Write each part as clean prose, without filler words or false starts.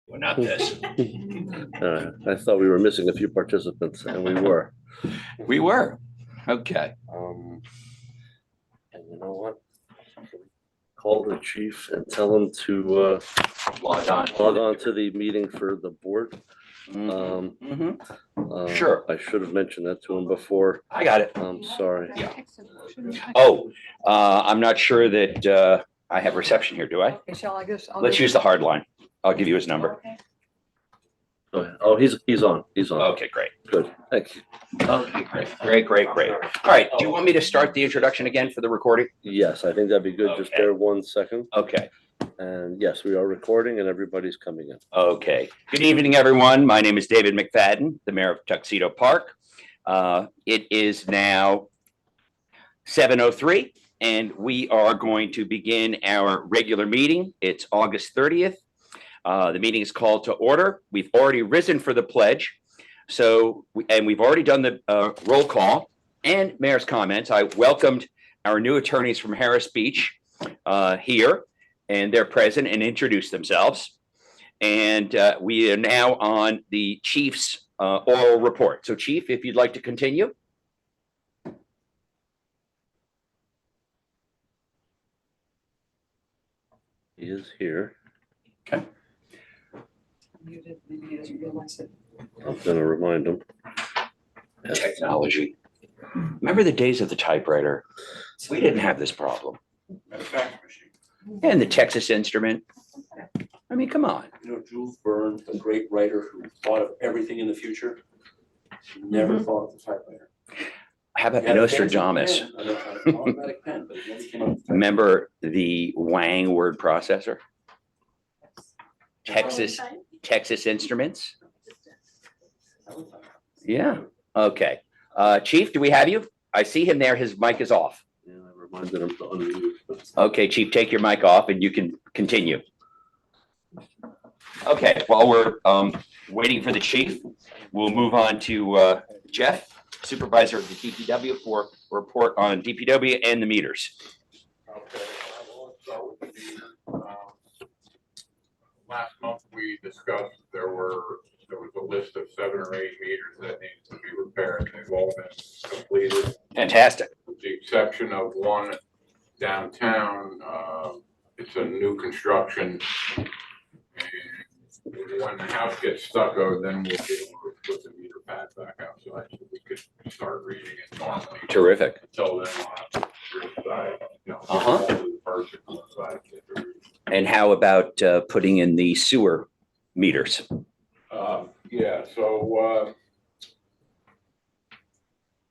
Well, not this. I thought we were missing a few participants, and we were. We were. Okay. And you know what? Call the chief and tell him to Log on. log on to the meeting for the board. Sure. I should have mentioned that to him before. I got it. I'm sorry. Yeah. Oh, I'm not sure that I have reception here, do I? Okay, shall I just? Let's use the hard line. I'll give you his number. Okay. Oh, he's on. He's on. Okay, great. Good. Thank you. Okay, great. All right. Do you want me to start the introduction again for the recording? Yes, I think that'd be good. Just Okay. bear 1 second. Okay. And yes, we are recording and everybody's coming in. Okay. Good evening, everyone. My name is David McFadden, the mayor of Tuxedo Park. It is now 7:03, and we are going to begin our regular meeting. It's August 30th. The meeting is called to order. We've already risen for the pledge. We've already done the roll call and mayor's comments. I welcomed our new attorneys from Harris Beach here, and they're present and introduced themselves. And we are now on the chief's oral report. So Chief, if you'd like to continue. He is here. Okay. Muted, maybe he doesn't realize it. I'm gonna remind him. Technology. Remember the days of the typewriter? We didn't have this problem. And the Texas Instrument. I mean, come on. You know, Jules Verne, the great writer who thought of everything in the future, never thought of the typewriter. How about He had a fancy Nostradamus? pen, an automatic pen, but he never came up with a typewriter. Remember the Wang word processor? Texas Instruments? Yeah, okay. Chief, do we have you? I see him there. His mic is off. Yeah, I reminded him to unmute. Okay, Chief, take your mic off and you can continue. Okay, while we're waiting for the chief, we'll move on to Jeff, supervisor of the DPW, for a report on DPW and the meters. Okay, I will start with the meter. Last month, we discussed there was a list of 7 or 8 meters that needs to be repaired, and they've all been completed, Fantastic. with the exception of one downtown. It's a new construction. And when the house gets stucco, then we'll be able to put the meter pad back outside, so we could start reading it normally. Terrific. Until then, we'll have to decide, Uh-huh. the person on the side to get the reading. And how about putting in the sewer meters? Yeah, so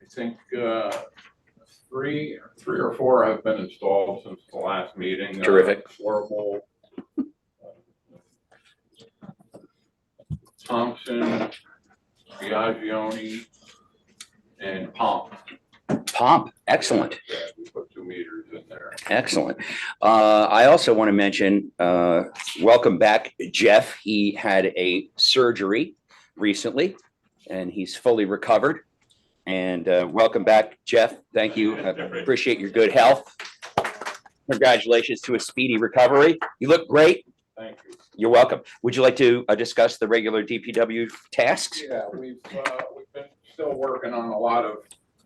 I think 3 or 4 have been installed since the last meeting. Terrific. Florable, Thompson, Biagioni, and Pomp. Pomp, excellent. Yeah, we put 2 meters in there. Excellent. I also want to mention, welcome back, Jeff. He had a surgery recently and he's fully recovered. And welcome back, Jeff. Thank you. I appreciate your good health. Congratulations to a speedy recovery. You look great. Thank you. You're welcome. Would you like to discuss the regular DPW tasks? Yeah, we've been still working on a lot of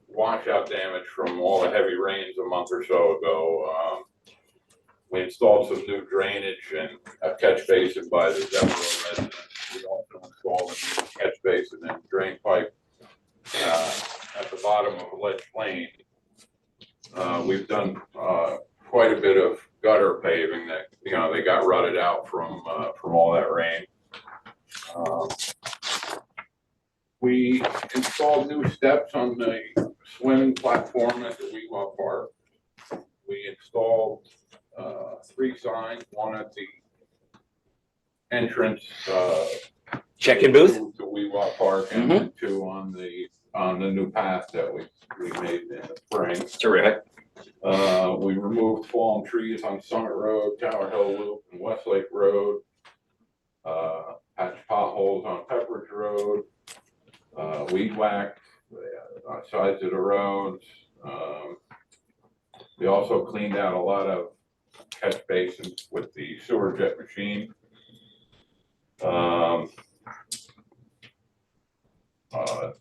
washout damage from all the heavy rains a month or so ago. We installed some new drainage and a catch basin by the Devereaux residence. We also installed a new catch basin and drain pipe at the bottom of Ledge Lane. We've done quite a bit of gutter paving that, they got rutted out from all that rain. We installed new steps on the swimming platform at the Weewa Park. We installed 3 signs, one at the entrance Check-in booth? to Weewa Park, and then 2 on the new path that we made in the spring. Terrific. We removed fallen trees on Summit Road, Tower Hill Loop, and Westlake Road. Patched potholes on Pepperidge Road. Weed whacked on sides of the roads. We also cleaned out a lot of catch basins with the sewer jet machine.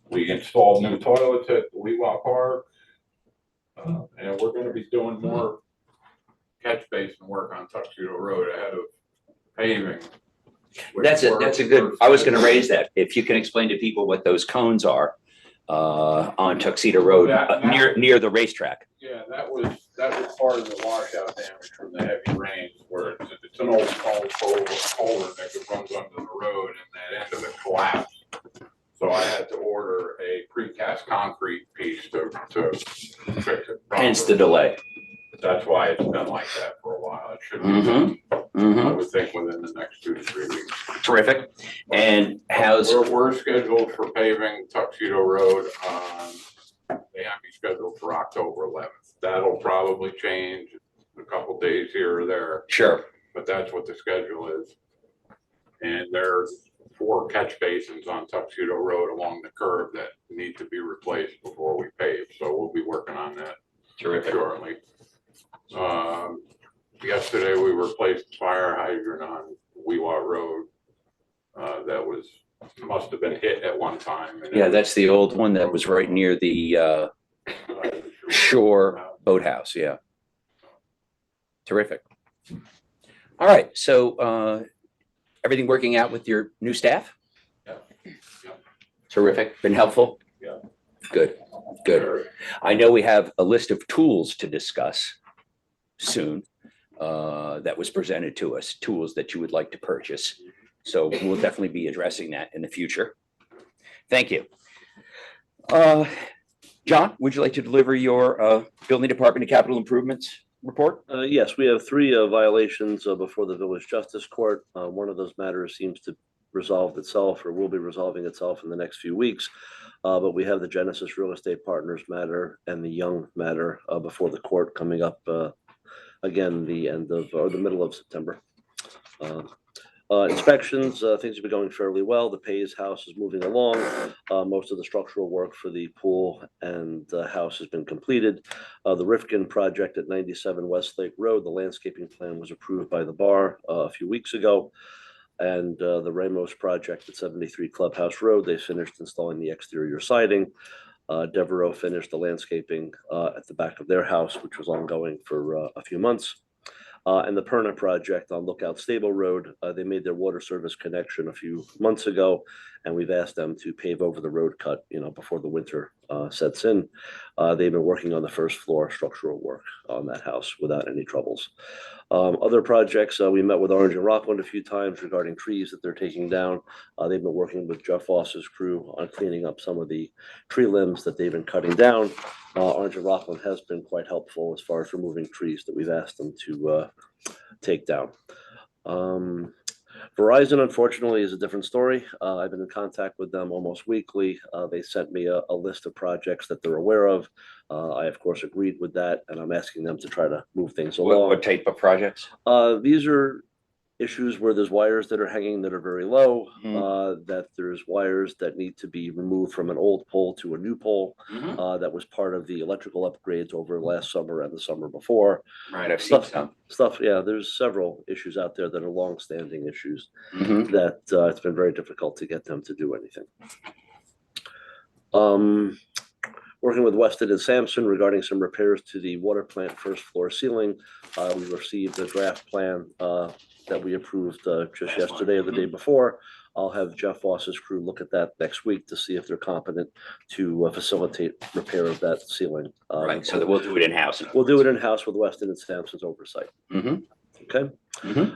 We installed new toilets at Lewa Park. And we're gonna be doing more catch basin work on Tuxedo Road ahead of paving. That's a good, I was gonna raise that. If you can explain to people what those cones are on Tuxedo Road, near the racetrack. Yeah, that was part of the washout damage from the heavy rains, where it's an old cone culvert that runs under the road, and that end of it collapsed. So I had to order a precast concrete piece to fix it. Hence the delay. That's why it's been like that for a while. It should be done, I Mhm. would think, within the next 2 to 3 weeks. Terrific. And how's, We're scheduled for paving Tuxedo Road on, they have me scheduled for October 11th. That'll probably change a couple days here or there, sure, but that's what the schedule is. And there's 4 catch basins on Tuxedo Road along the curb that need to be replaced before we pave, so we'll be working on that terrific. shortly. Yesterday, we replaced the fire hydrant on Weewat Road. That must have been hit at one time. And Yeah, that's the old one that was right near the shore boathouse, yeah. Terrific. All right, so everything working out with your new staff? Yeah. Yeah. Terrific, been helpful? Yeah. Good, good. I know we have a list of tools to discuss soon that was presented to us, tools that you would like to purchase. So we'll definitely be addressing that in the future. Thank you. John, would you like to deliver your Building Department of Capital Improvements report? Yes, we have 3 violations before the Village Justice Court. One of those matters seems to resolve itself, or will be resolving itself in the next few weeks. But we have the Genesis Real Estate Partners matter and the Young matter before the court coming up again the end of, or the middle of September. Inspections, things have been going fairly well. The Pays house is moving along. Most of the structural work for the pool and the house has been completed. The Rifkin project at 97 Westlake Road, the landscaping plan was approved by the bar a few weeks ago. And the Ramos project at 73 Clubhouse Road, they finished installing the exterior siding. Devereaux finished the landscaping at the back of their house, which was ongoing for a few months. And the Perna project on Lookout Stable Road, they made their water service connection a few months ago, and we've asked them to pave over the road cut, before the winter sets in. They've been working on the first floor structural work on that house without any troubles. Other projects, we met with Orange and Rockland a few times regarding trees that they're taking down. They've been working with Jeff Foss's crew on cleaning up some of the tree limbs that they've been cutting down. Orange and Rockland has been quite helpful as far as removing trees that we've asked them to take down. Verizon, unfortunately, is a different story. I've been in contact with them almost weekly. They sent me a list of projects that they're aware of. I, of course, agreed with that, and I'm asking them to try to move things along. What type of projects? These are issues where there's wires that are hanging that are very low, Mhm. that there's wires that need to be removed from an old pole to a new pole. Mhm. That was part of the electrical upgrades over last summer and the summer before. Right, I've seen some. Stuff, yeah, there's several issues out there that are long-standing issues Mhm. that it's been very difficult to get them to do anything. Working with Weston and Sampson regarding some repairs to the water plant first floor ceiling. We received a draft plan that we approved just yesterday or the day before. I'll have Jeff Foss's crew look at that next week to see if they're competent to facilitate repair of that ceiling. Right, so that we'll do it in-house. We'll do it in-house with Weston and Sampson's oversight. Mhm. Okay. Mhm.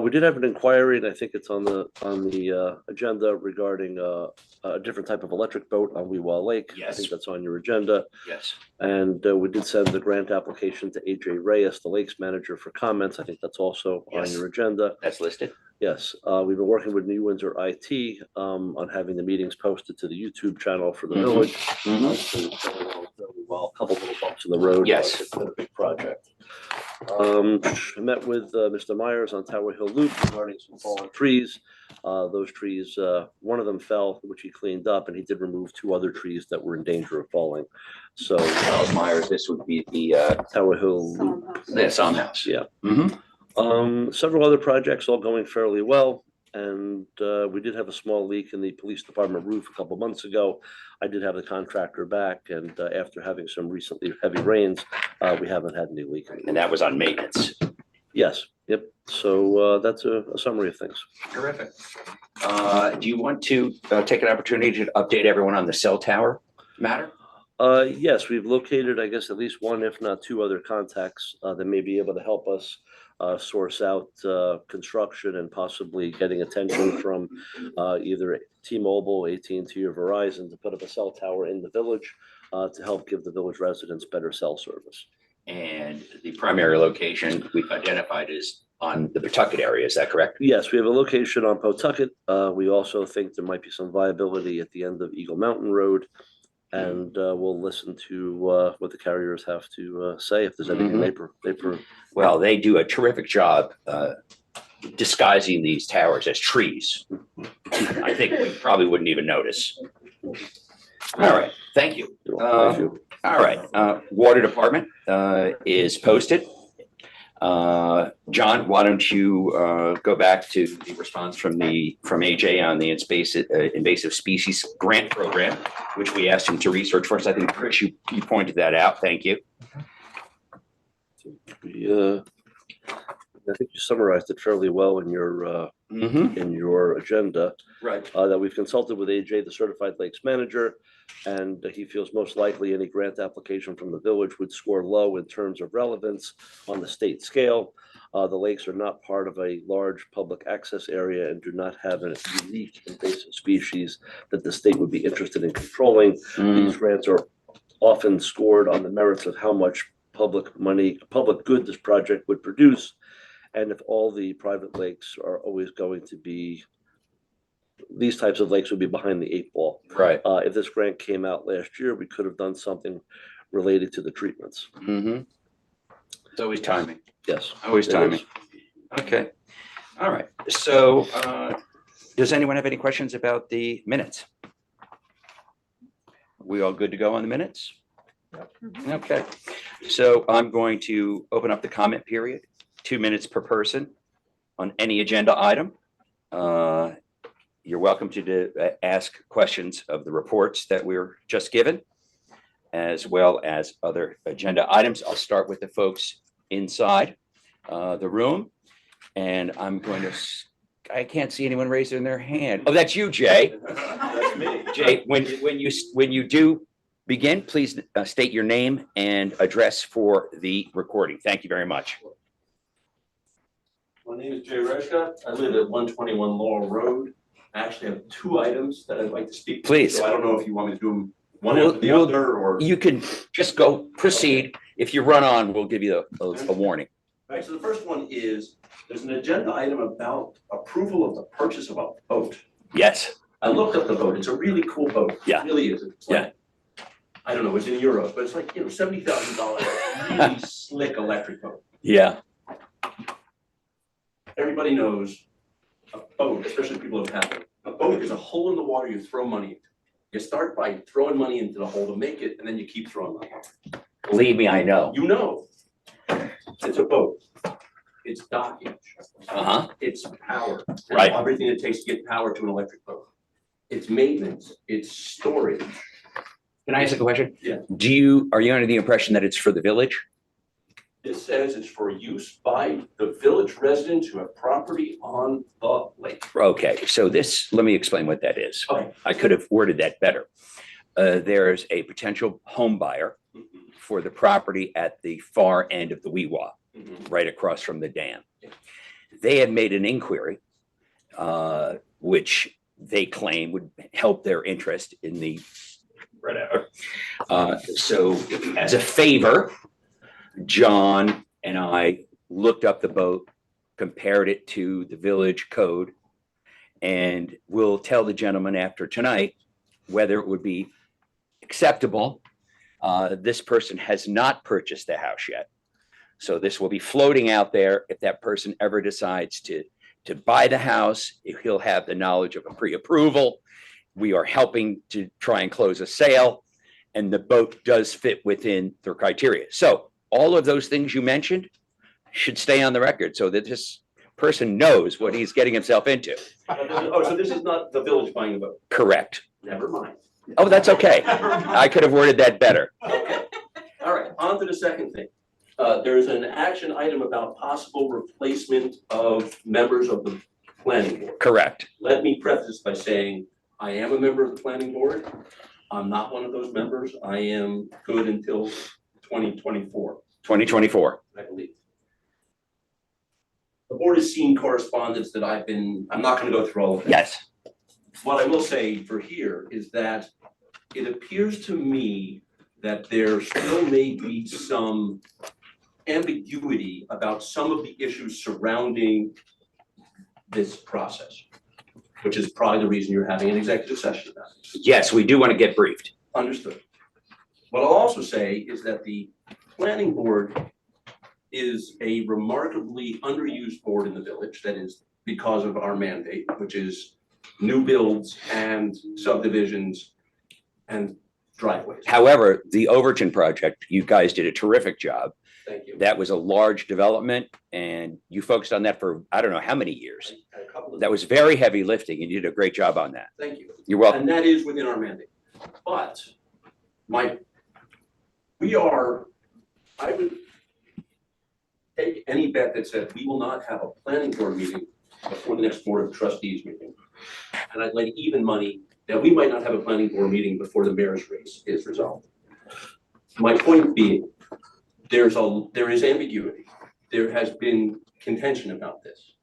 We did have an inquiry, and I think it's on the agenda regarding a different type of electric boat on Weewah Lake. I Yes. think that's on your agenda. Yes. And we did send the grant application to AJ Reyes, the Lakes Manager, for comments. I think that's also on Yes. your agenda. That's listed. Yes, we've been working with New Windsor IT on having the meetings posted to the YouTube channel for the Mhm. village. Mhm. It's been going along fairly well, a couple little bumps in the road. but Yes. It's been a big project. I met with Mr. Myers on Tower Hill Loop regarding some fallen trees. Those trees, one of them fell, which he cleaned up, and he did remove 2 other trees that were in danger of falling. So Charles Myers, this would be the Tower Hill Loop. Some house. This on house. Yeah. Mhm. Several other projects all going fairly well. And we did have a small leak in the police department roof a couple months ago. I did have the contractor back, and after having some recently heavy rains, we haven't had any leak. And that was on maintenance. Yes, yep. So that's a summary of things. Terrific. Do you want to take an opportunity to update everyone on the cell tower matter? Yes, we've located, I guess, at least one, if not two other contacts that may be able to help us source out construction and possibly getting attention from either T-Mobile, AT&T, or Verizon to put up a cell tower in the village to help give the village residents better cell service. And the primary location we've identified is on the Pawtucket area, is that correct? Yes, we have a location on Pawtucket. We also think there might be some viability at the end of Eagle Mountain Road. And we'll listen to what the carriers have to say if there's anything they Well, they do a terrific job disguising these towers as trees. I think we probably wouldn't even notice. All right, thank you. Thank you. All right, water department is posted. John, why don't you go back to the response from AJ on the invasive species grant program, which we asked him to research for us. I think, Chris, you pointed that out. Thank you. I think you summarized it fairly well in your agenda. Right. That we've consulted with AJ, the Certified Lakes Manager, and he feels most likely any grant application from the village would score low in terms of relevance on the state scale. The lakes are not part of a large public access area and do not have a unique invasive species that the state would be interested in controlling. These grants are often scored on the merits of how much public good this project would produce. And if all the private lakes are always going to be, these types of lakes would be behind the eight ball. Right. If this grant came out last year, we could have done something related to the treatments. It's always timing. Yes. Always it timing. is. Okay. All right. So does anyone have any questions about the minutes? We all good to go on the minutes? Okay. So I'm going to open up the comment period, 2 minutes per person on any agenda item. You're welcome to ask questions of the reports that we're just given, as well as other agenda items. I'll start with the folks inside the room, and I'm going to, I can't see anyone raising their hand. Oh, that's you, Jay. That's me. Jay, when you do begin, please state your name and address for the recording. Thank you very much. My name is Jay Reshka. I live at 121 Laurel Road. I actually have 2 items that I'd like to speak to. Please. So I don't know if you want me to do them one We'll- after the we'll- other, or. You can just go proceed. If you run on, we'll give you a warning. All right, so the first one is, there's an agenda item about approval of the purchase of a boat. Yes. I looked up the boat. It's a really cool boat. Yeah. It really is. It's like, I don't know, it's in euros, but it's like, $70,000, really slick electric boat. Yeah. Everybody knows a boat, especially people who've had it. A boat is a hole in the water you throw money into. You start by throwing money into the hole to make it, and then you keep throwing money. Believe me, I know. You know, it's a boat. It's dockage. Uh-huh. It's power. and Right. Everything it takes to get power to an electric boat. It's maintenance. It's storage. Can I ask a question? Yeah. Are you under the impression that it's for the village? It says it's for use by the village residents who have property on the lake. Okay, so let me explain what that is. Okay. I could have worded that better. There's a potential home buyer Mhm, for the property at the far end of the Weewa, mhm. right across from the dam. Yeah. They had made an inquiry, which they claim would help their interest in the whatever. So as a favor, John and I looked up the boat, compared it to the village code, and we'll tell the gentleman after tonight whether it would be acceptable. This person has not purchased the house yet. So this will be floating out there. If that person ever decides to buy the house, if he'll have the knowledge of a pre-approval. We are helping to try and close a sale, and the boat does fit within the criteria. So all of those things you mentioned, should stay on the record so that this person knows what he's getting himself into. Oh, so this is not the village buying the boat? Correct. Never mind. Oh, that's okay. I could have worded that better. Okay, all right, on to the second thing. There is an action item about possible replacement of members of the planning board. Correct. Let me preface this by saying, I am a member of the planning board. I'm not one of those members. I am good until 2024, 2024. I believe. The board has seen correspondence that I'm not gonna go through all of it. Yes. What I will say for here is that it appears to me that there still may be some ambiguity about some of the issues surrounding this process, which is probably the reason you're having an executive session about it. Yes, we do want to get briefed. Understood. What I'll also say is that the planning board is a remarkably underused board in the village. That is because of our mandate, which is new builds and subdivisions and driveways. However, the Overton project, you guys did a terrific job. Thank you. That was a large development and you focused on that for, I don't know how many years. A couple of- That was very heavy lifting and you did a great job on that. Thank you. You're welcome. And that is within our mandate. But I would take any bet that said we will not have a planning board meeting before the next board of trustees meeting. And I'd like even money that we might not have a planning board meeting before the mayor's race is resolved. My point being, there is ambiguity. There has been contention about this.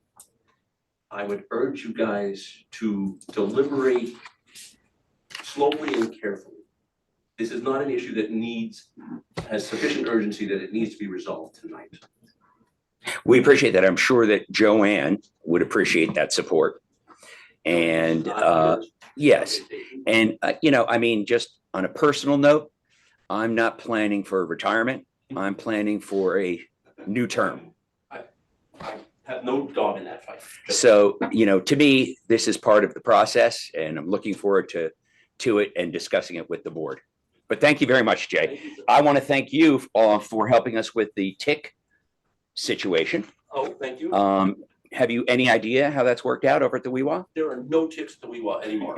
I would urge you guys to deliberate slowly and carefully. This is not an issue that has sufficient urgency that it needs to be resolved tonight. We appreciate that. I'm sure that Joanne would appreciate that support. And yes, and I mean, just on a personal note, I'm not planning for retirement. I'm planning for a new term. I have no dog in that fight. So, to me, this is part of the process and I'm looking forward to it and discussing it with the board. But thank you very much, Jay. Thank you, sir. I want to thank you for helping us with the tick situation. Oh, thank you. Have you any idea how that's worked out over at the WeWa? There are no ticks at the WeWa anymore.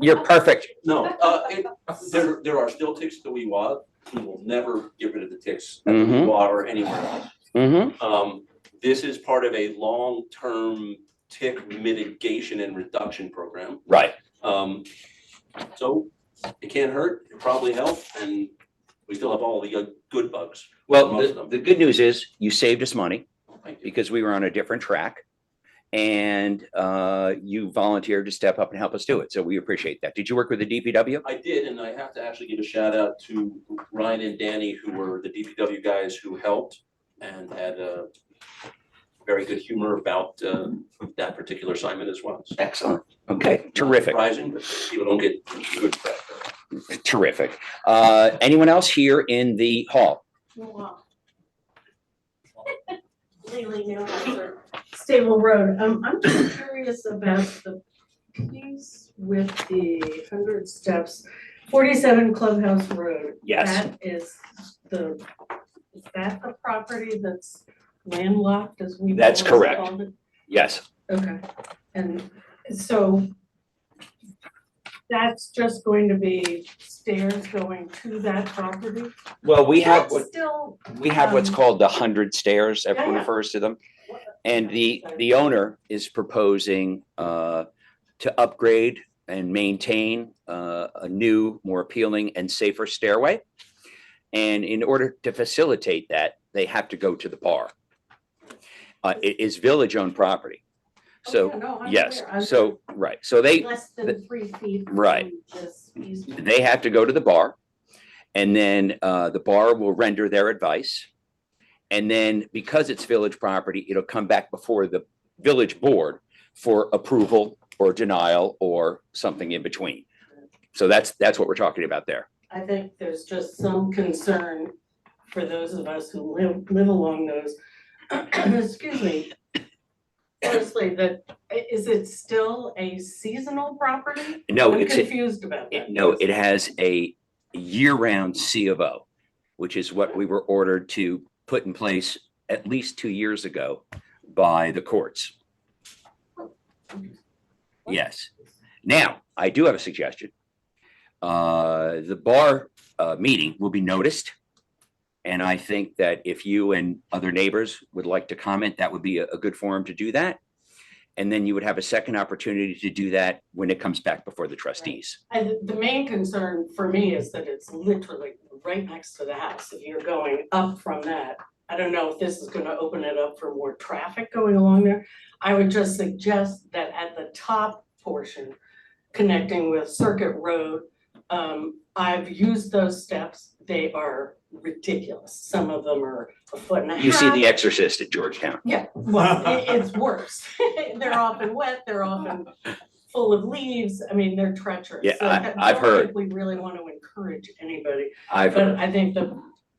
You're perfect. No, there are still ticks at the WeWa. We will never get rid of the ticks at the Mhm. WeWa or anywhere else. Mm-hmm. This is part of a long-term tick mitigation and reduction program. Right. So it can't hurt, it probably help, and we still have all the good bugs. Well, Most of them. the good news is you saved us money Thank you. because we were on a different track. And you volunteered to step up and help us do it. So we appreciate that. Did you work with the DPW? I did, and I have to actually give a shout out to Ryan and Danny, who were the DPW guys who helped and had a very good humor about that particular assignment as well. So, Excellent. Okay, not terrific, Surprising, but people don't get good press. terrific. Anyone else here in the hall? Lately now after Stable Road, I'm just curious about the piece with the 100 steps, 47 Clubhouse Road. Yes. Is that the property that's landlocked as we? That's always correct. called it? Yes. Okay, and so that's just going to be stairs going to that property? Well, we have That's still. what's called the 100 stairs, everyone Yeah. refers to them. And the owner is proposing to upgrade and maintain a new, more appealing and safer stairway. And in order to facilitate that, they have to go to the bar. It is village-owned property. Oh, So, yeah, no, I'm yes, aware. I'm so, right, so they, Less than 3 feet. Right. from this easement. they have to go to the bar. And then the bar will render their advice. And then because it's village property, it'll come back before the village board for approval or denial or something in between. So that's what we're talking about there. I think there's just some concern for those of us who live along those. Excuse me. Honestly, is it still a seasonal property? No, I'm it's, confused about that. no, it has a year-round C of O, which is what we were ordered to put in place at least 2 years ago by the courts. Yes. Now, I do have a suggestion. The bar meeting will be noticed. And I think that if you and other neighbors would like to comment, that would be a good forum to do that. And then you would have a second opportunity to do that when it comes back before the trustees. And the main concern for me is that it's literally right next to the house. If you're going up from that, I don't know if this is gonna open it up for more traffic going along there. I would just suggest that at the top portion, connecting with Circuit Road, I've used those steps. They are ridiculous. Some of them are a foot and a half. You see The Exorcist at Georgetown. Yeah, well, it's worse. They're often wet, they're often full of leaves. I mean, they're treacherous. Yeah, So I've don't heard. think we really want to encourage anybody, I've but heard. I think that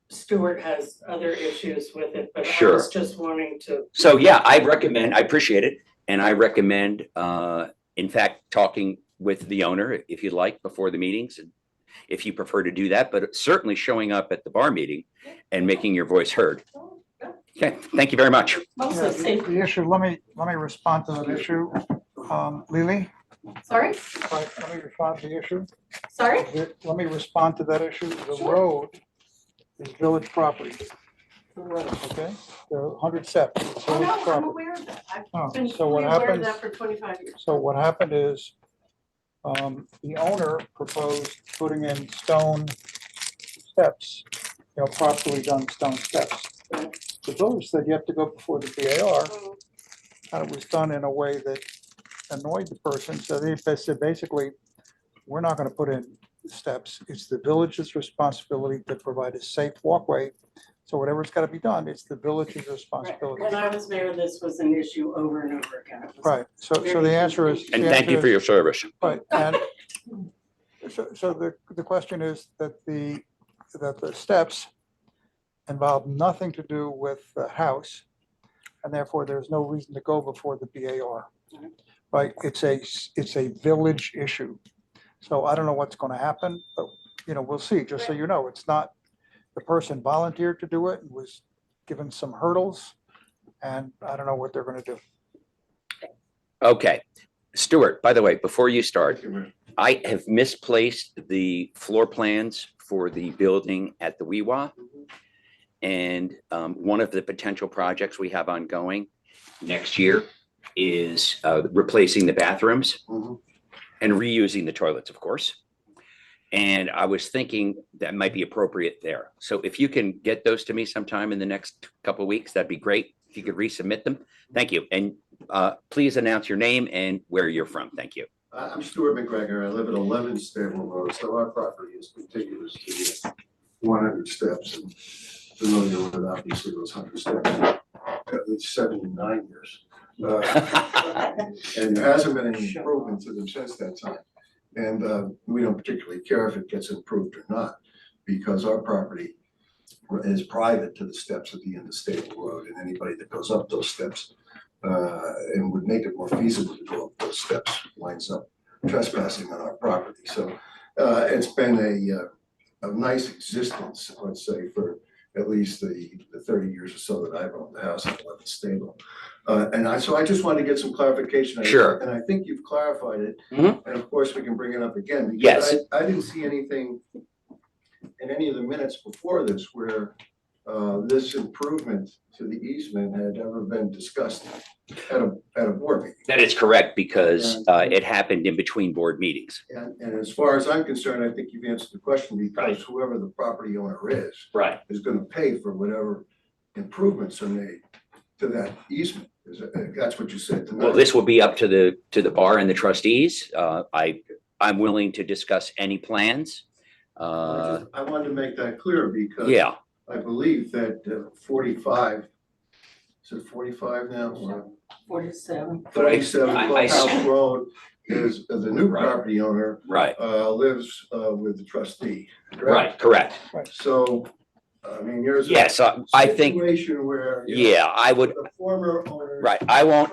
Stuart has other issues with it, but I Sure. was just wanting to. So yeah, I recommend, I appreciate it. And I recommend, in fact, talking with the owner, if you'd like, before the meetings. And if you prefer to do that, but certainly showing up at the bar meeting and making your voice heard. Okay, thank you very much. Mostly Yeah, safe. the issue, let me respond to that issue. Lily, Sorry, let me respond to the issue. sorry? Let me respond to that issue. The Sure. road is village property, okay? The 100 steps, it's Oh, village no, I'm property. aware of that. I've Oh, been so what fully aware of happens- that for 25 years. So what happened is, the owner proposed putting in stone steps, properly done stone steps. The village said you have to go before the BAR, and it was done in a way that annoyed the person, so they said, basically, we're not gonna put in steps, it's the village's responsibility to provide a safe walkway. So whatever's gotta be done, it's the village's Right. responsibility. When I was mayor, this was an issue over and over again. It was Right, so the answer is. And the thank you answer for is- your service. Right, and so the question is that the steps involve nothing to do with the house, and therefore there's no reason to go before the BAR. Right, it's a village issue. So I don't know what's gonna happen, but, we'll see, just so you know, it's not, the person volunteered to do it and was given some hurdles, and I don't know what they're gonna do. Okay. Stuart, by the way, before you start, I have misplaced the floor plans for the building at the WeWa. And one of the potential projects we have ongoing next year is replacing the bathrooms and reusing the toilets, of course. And I was thinking that might be appropriate there. So if you can get those to me sometime in the next couple of weeks, that'd be great. If you could resubmit them. Thank you. And please announce your name and where you're from. Thank you. I'm Stuart McGregor. I live at 11 Stable Road, so our property is contiguous to the 100 steps. And familiar with obviously those 100 steps, at least 79 years. And there hasn't been any improvement to them since that time. And we don't particularly care if it gets improved or not, because our property is private to the steps at the end of Stable Road, and anybody that goes up those steps and would make it more feasible to go up those steps winds up trespassing on our property. So it's been a nice existence, let's say, for at least the 30 years or so that I've owned the house at 11 Stable. So I just wanted to get some clarification. Sure. And I think you've clarified it. Mhm. And of course, we can bring it up again. because Yes. I didn't see anything in any of the minutes before this where this improvement to the easement had ever been discussed at a board meeting. That is correct because it happened in between board meetings. And as far as I'm concerned, I think you've answered the question, because whoever the property owner Right. is gonna pay for whatever improvements are made to that easement. That's what you said tonight. Well, this will be up to the bar and the trustees. I'm willing to discuss any plans. I wanted to make that clear because Yeah, I believe that 45, is it 45 now? or 47. 37 I- Clubhouse Road is the new Right. property owner right, lives with the trustee. correct? correct. So, I mean, there's a Yes, I think, situation where. you know, yeah, I would, The former owner. right, I won't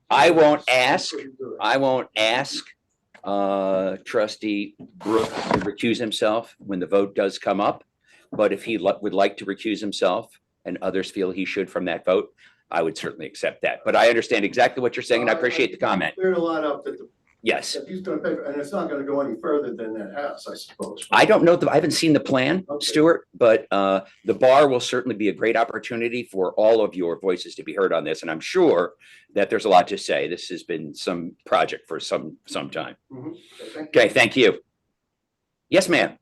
I won't ask. Pretty good. I won't ask trustee Brooke to recuse himself when the vote does come up. But if he would like to recuse himself and others feel he should from that vote, I would certainly accept that. But I understand exactly what you're saying, and I appreciate the comment. Cleared a lot up that Yes. if he's gonna pay, and it's not gonna go any further than that house, I suppose. I don't know, I haven't seen the plan, Okay. Stuart, but the bar will certainly be a great opportunity for all of your voices to be heard on this. And I'm sure that there's a lot to say. This has been some project for some time. Mhm. Okay. Okay, thank you. Yes, ma'am.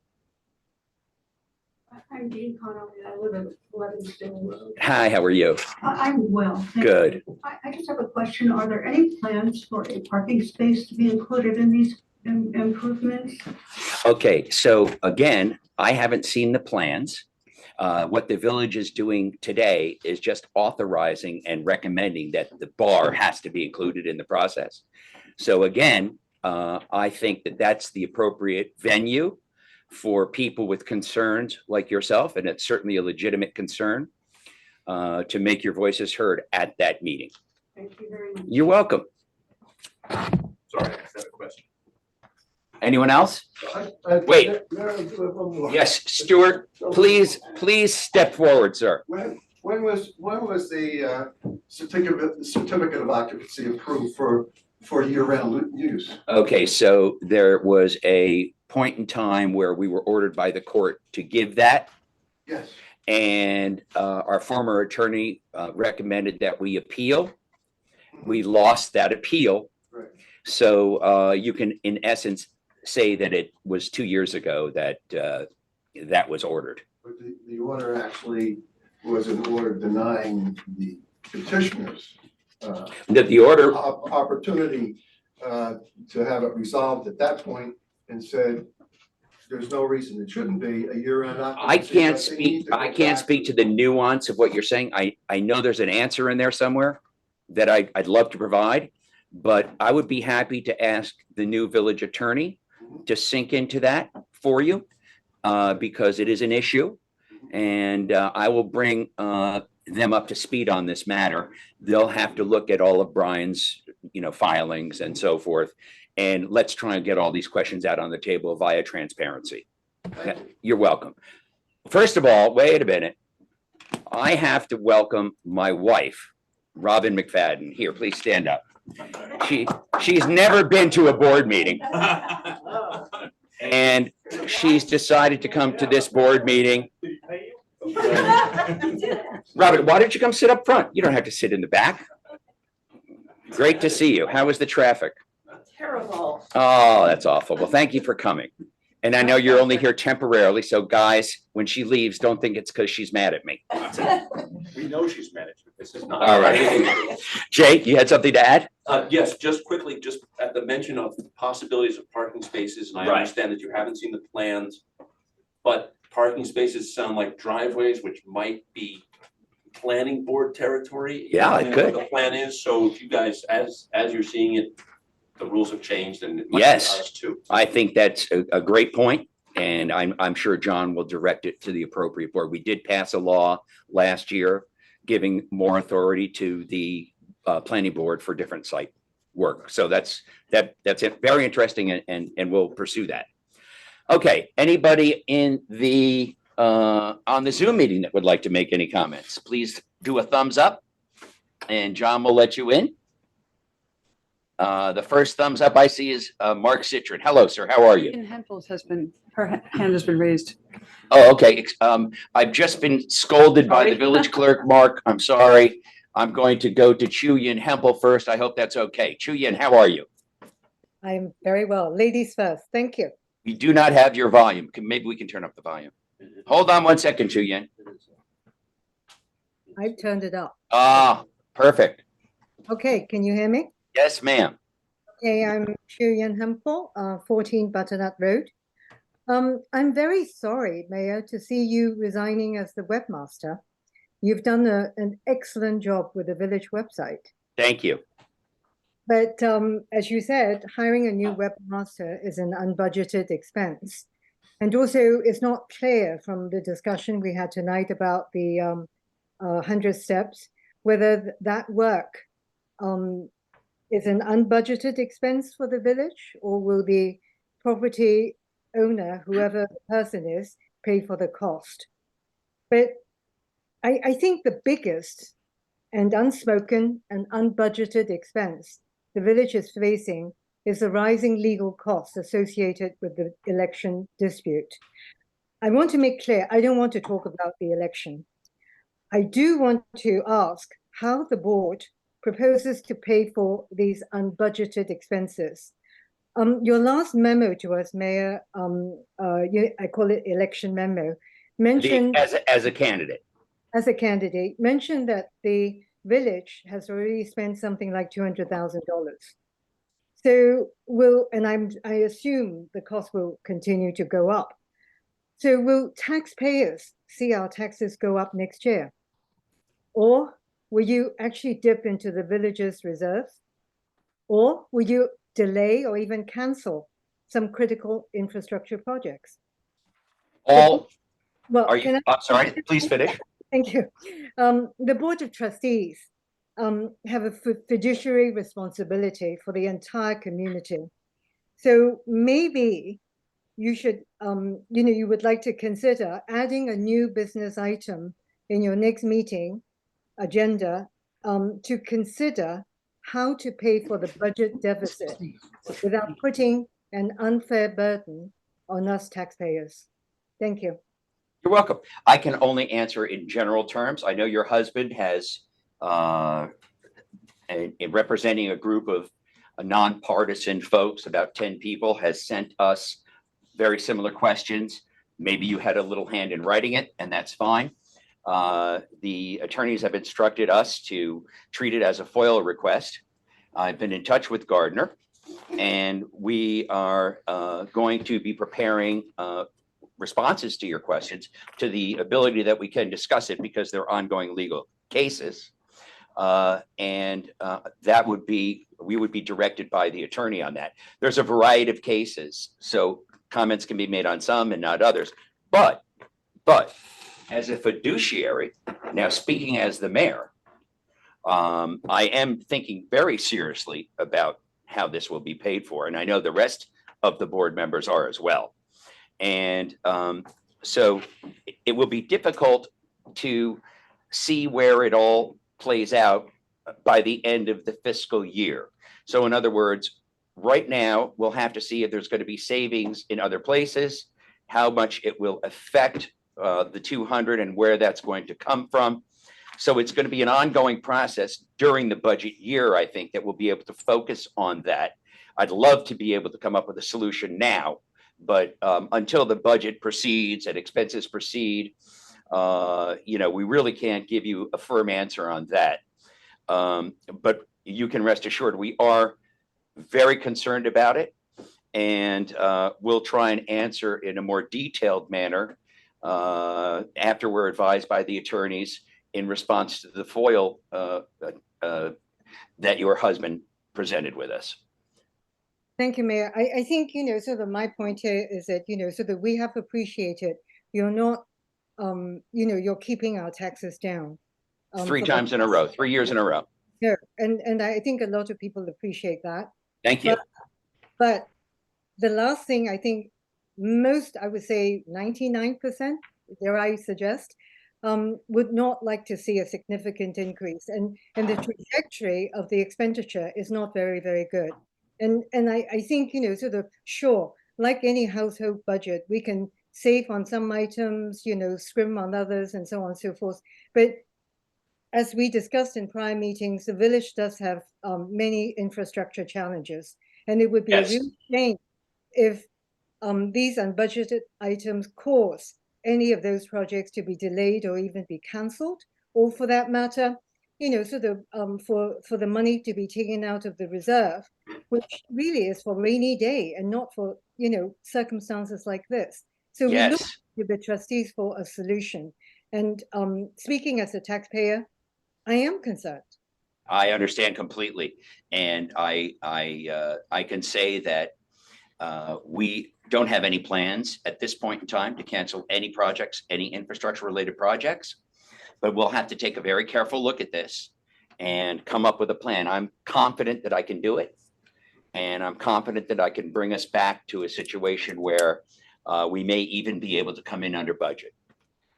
I'm Dean Connolly, I live at 11 Still Road. Hi, how are you? I'm well. thank you. Good. I just have a question. Are there any plans for a parking space to be included in these improvements? Okay, so again, I haven't seen the plans. What the village is doing today is just authorizing and recommending that the bar has to be included in the process. So again, I think that that's the appropriate venue for people with concerns like yourself, and it's certainly a legitimate concern to make your voices heard at that meeting. Thank you very much. You're welcome. Sorry, I have a question. Anyone else? Wait. Yes, Stuart, please step forward, sir. When was the certificate of occupancy approved for year-round use? Okay, so there was a point in time where we were ordered by the court to give that. Yes. And our former attorney recommended that we appeal. We lost that appeal. Right. So you can, in essence, say that it was 2 years ago that that was ordered. But the order actually was an order denying the petitioners The order, opportunity to have it resolved at that point and said, there's no reason it shouldn't be a year-round occupancy. I can't speak to the nuance of what you're saying. I know there's an answer in there somewhere that I'd love to provide, but I would be happy to ask the new village attorney to sink into that for you, because it is an issue. And I will bring them up to speed on this matter. They'll have to look at all of Brian's, filings and so forth. And let's try and get all these questions out on the table via transparency. You're welcome. First of all, wait a minute. I have to welcome my wife, Robin McFadden. Here, please stand up. She's never been to a board meeting. And she's decided to come to this board meeting. Robin, why don't you come sit up front? You don't have to sit in the back. Great to see you. How was the traffic? Terrible. Oh, that's awful. Well, thank you for coming. And I know you're only here temporarily, so guys, when she leaves, don't think it's because she's mad at me. We know she's managed. This is not. All right. Jay, you had something to add? Yes, just quickly, just at the mention of possibilities of parking spaces, and I Right. understand that you haven't seen the plans, but parking spaces sound like driveways, which might be planning board territory. Yeah, it depending on could. what the plan is, so if you guys, as you're seeing it, the rules have changed and it might be Yes. us too. I think that's a great point, and I'm sure John will direct it to the appropriate board. We did pass a law last year giving more authority to the planning board for different site work. So that's it. Very interesting, and we'll pursue that. Okay, anybody in the on the Zoom meeting that would like to make any comments, please do a thumbs up, and John will let you in. The first thumbs up I see is Mark Citron. Hello, sir. How are you? Ian Hempels her hand has been raised. Oh, okay. I've just been scolded by the Sorry. village clerk, Mark. I'm sorry. I'm going to go to Chu Yin Hempel first. I hope that's okay. Chu Yin, how are you? I'm very well. Ladies first. Thank you. We do not have your volume. Maybe we can turn up the volume. Hold on one second, Chu Yin. I've turned it up. Ah, perfect. Okay, can you hear me? Yes, ma'am. Okay, I'm Shiryan Hempel, 14 Butternut Road. I'm very sorry, Mayor, to see you resigning as the webmaster. You've done an excellent job with the village website. Thank you. But as you said, hiring a new webmaster is an unbudgeted expense. And also, it's not clear from the discussion we had tonight about the 100 steps, whether that work is an unbudgeted expense for the village, or will the property owner, whoever the person is, pay for the cost? But I think the biggest and unspoken and unbudgeted expense the village is facing is the rising legal costs associated with the election dispute. I want to make clear, I don't want to talk about the election. I do want to ask how the board proposes to pay for these unbudgeted expenses. Your last memo to us, Mayor, I call it election memo, mentioned As a candidate. as a candidate, mentioned that the village has already spent something like $200,000. So I assume the cost will continue to go up. So will taxpayers see our taxes go up next year? Or will you actually dip into the village's reserves? Or will you delay or even cancel some critical infrastructure projects? All, Well, are you, I'm sorry, please finish. Thank you. The Board of Trustees have a fiduciary responsibility for the entire community. So maybe you should, you would like to consider adding a new business item in your next meeting agenda to consider how to pay for the budget deficit without putting an unfair burden on us taxpayers. Thank you. You're welcome. I can only answer in general terms. I know your husband has, representing a group of nonpartisan folks, about 10 people, has sent us very similar questions. Maybe you had a little hand in writing it, and that's fine. The attorneys have instructed us to treat it as a FOIL request. I've been in touch with Gardner, and we are going to be preparing responses to your questions to the ability that we can discuss it because they're ongoing legal cases. That would be, we would be directed by the attorney on that. There's a variety of cases, so comments can be made on some and not others. But as a fiduciary, now speaking as the mayor, I am thinking very seriously about how this will be paid for. And I know the rest of the board members are as well. And so it will be difficult to see where it all plays out by the end of the fiscal year. So in other words, right now, we'll have to see if there's going to be savings in other places, how much it will affect the 200 and where that's going to come from. So it's going to be an ongoing process during the budget year, I think, that we'll be able to focus on that. I'd love to be able to come up with a solution now, but until the budget proceeds and expenses proceed, we really can't give you a firm answer on that. But you can rest assured we are very concerned about it, and we'll try and answer in a more detailed manner after we're advised by the attorneys in response to the FOIL that your husband presented with us. Thank you, Mayor. I think, sort of my point here is that, so that we have appreciated you're not, you're keeping our taxes down. 3 times in a row, 3 years in a row. Yeah, and I think a lot of people appreciate that. Thank you. But the last thing I think most, I would say 99%, dare I suggest, would not like to see a significant increase. And the trajectory of the expenditure is not very, very good. And I think, sort of, sure, like any household budget, we can save on some items, scrim on others and so on and so forth. But as we discussed in prior meetings, the village does have many infrastructure challenges. And it would be a real shame if these unbudgeted items cause any of those projects to be delayed or even be cancelled, or for that matter, sort of for the money to be taken out of the reserve, which really is for rainy day and not for, circumstances like this. So we look to the trustees for a solution. And speaking as a taxpayer, I am concerned. I understand completely. And I can say that we don't have any plans at this point in time to cancel any projects, any infrastructure related projects, but we'll have to take a very careful look at this and come up with a plan. I'm confident that I can do it. And I'm confident that I can bring us back to a situation where we may even be able to come in under budget.